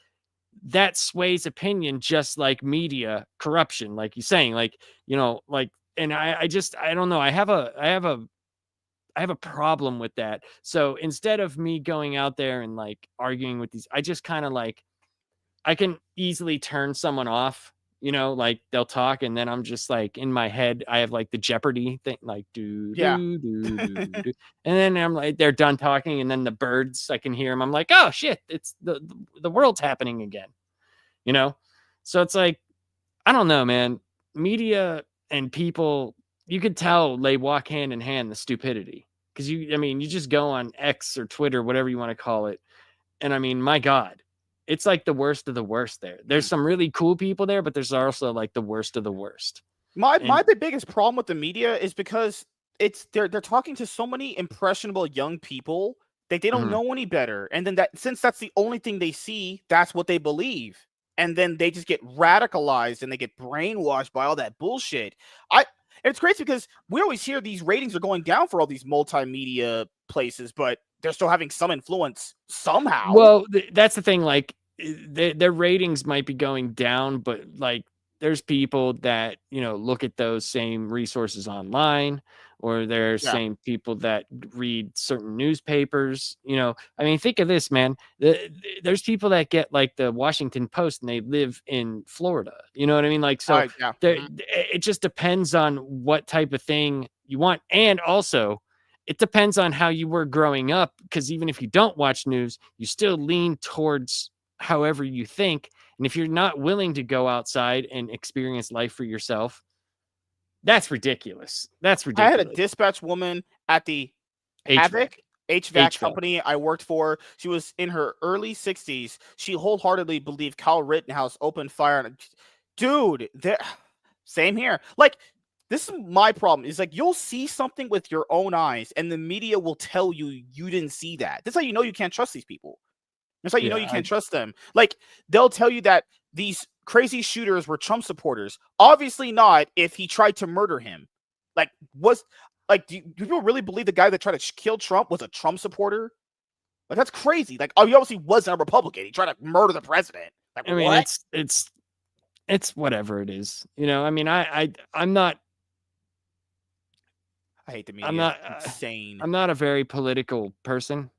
that sways opinion, just like media corruption, like he's saying, like, and I don't know. I have a problem with that. So instead of me going out there and like arguing with these, I just kind of like, I can easily turn someone off. Like they'll talk and then I'm just like in my head, I have like the Jeopardy thing, like do. And then I'm like, they're done talking. And then the birds, I can hear them. I'm like, oh shit, it's the world's happening again, So it's like, I don't know, man, media and people, you could tell they walk hand in hand, the stupidity. Cause you just go on X or Twitter, whatever you want to call it. And I mean, my God. It's like the worst of the worst there. There's some really cool people there, but there's also like the worst of the worst. My biggest problem with the media is because they're talking to so many impressionable young people that they don't know any better. And then since that's the only thing they see, that's what they believe. and then they just get radicalized and they get brainwashed by all that bullshit. It's crazy because we always hear these ratings are going down for all these multimedia places, but they're still having some influence somehow. Well, that's the thing. Like, their ratings might be going down, but like, there's people that, you know, look at those same resources online, or there's same people that read certain newspapers. You know, I mean, think of this, man. There's people that get like the Washington Post and they live in Florida. You know what I mean? Like, so it just depends on what type of thing you want. And also, it depends on how you were growing up, because even if you don't watch news, you still lean towards however you think. And if you're not willing to go outside and experience life for yourself, that's ridiculous. That's ridiculous. I had a dispatch woman at the Havoc HVAC company I worked for. She was in her early 60s. She wholeheartedly believed Kyle Rittenhouse opened fire on. Dude, same here. Like, this is my problem. Is like, you'll see something with your own eyes, and the media will tell you you didn't see that. That's how you know you can't trust these people. That's how you know you can't trust them. Like, they'll tell you that these crazy shooters were Trump supporters. Obviously not if he tried to murder him. Like, do people really believe the guy that tried to kill Trump was a Trump supporter? Like, that's crazy. Like, he obviously wasn't a Republican. He tried to murder the president. Like, I mean, it's whatever it is. You know, I mean, I'm not. I hate the media. I'm not insane. I'm not a very political person.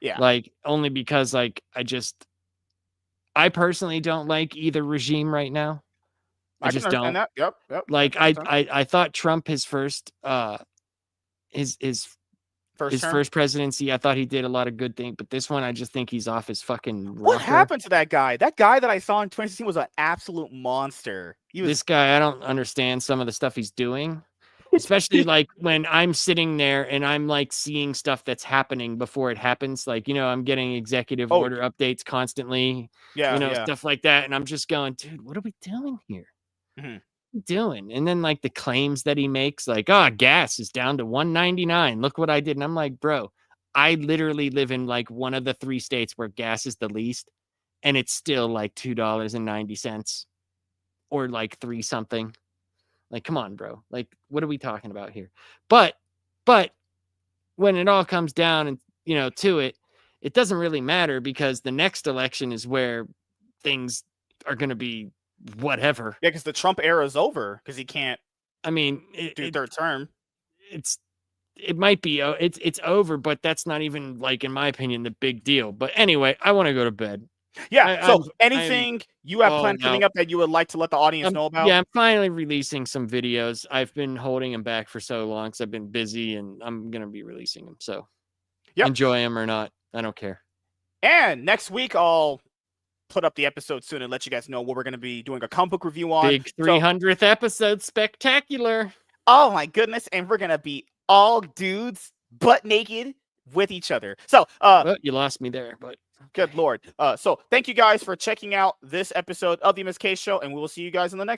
Yeah. Like, only because, like, I personally don't like either regime right now. I just don't. That. Yep. Like, I thought Trump, his first first presidency, I thought he did a lot of good things, but this one, I just think he's off his fucking rocker. What happened to that guy? That guy that I saw in 2016 was an absolute monster. This guy, I don't understand some of the stuff he's doing. Especially like when I'm sitting there and I'm like seeing stuff that's happening before it happens. Like, you know, I'm getting executive order updates constantly, stuff like that. And I'm just going, dude, what are we doing here? Mm-hmm. What are we doing? And then like the claims that he makes, like, gas is down to $1.99. Look what I did. And I'm like, bro, I literally live in like one of the 3 states where gas is the least. And it's still like $2.90 or like 3 something. Like, come on, bro. Like, what are we talking about here? But when it all comes down and, you know, to it, it doesn't really matter, because the next election is where things are going to be whatever. Yeah, because the Trump era is over, because he can't. I mean, do third term. It might be. It's over, but that's not even, like, in my opinion, the big deal. But anyway, I want to go to bed. Yeah. Anything you have planned coming up that you would like to let the audience know about? Yeah, I'm finally releasing some videos. I've been holding them back for so long because I've been busy, and I'm going to be releasing them. So enjoy them or not, I don't care. And next week, I'll put up the episode soon and let you guys know what we're going to be doing a comic book review on. Big 300th episode spectacular. Oh, my goodness. And we're going to be all dudes, butt naked, with each other. So, well, you lost me there, but good Lord. So thank you guys for checking out this episode of the MSK Show, and we will see you guys in the next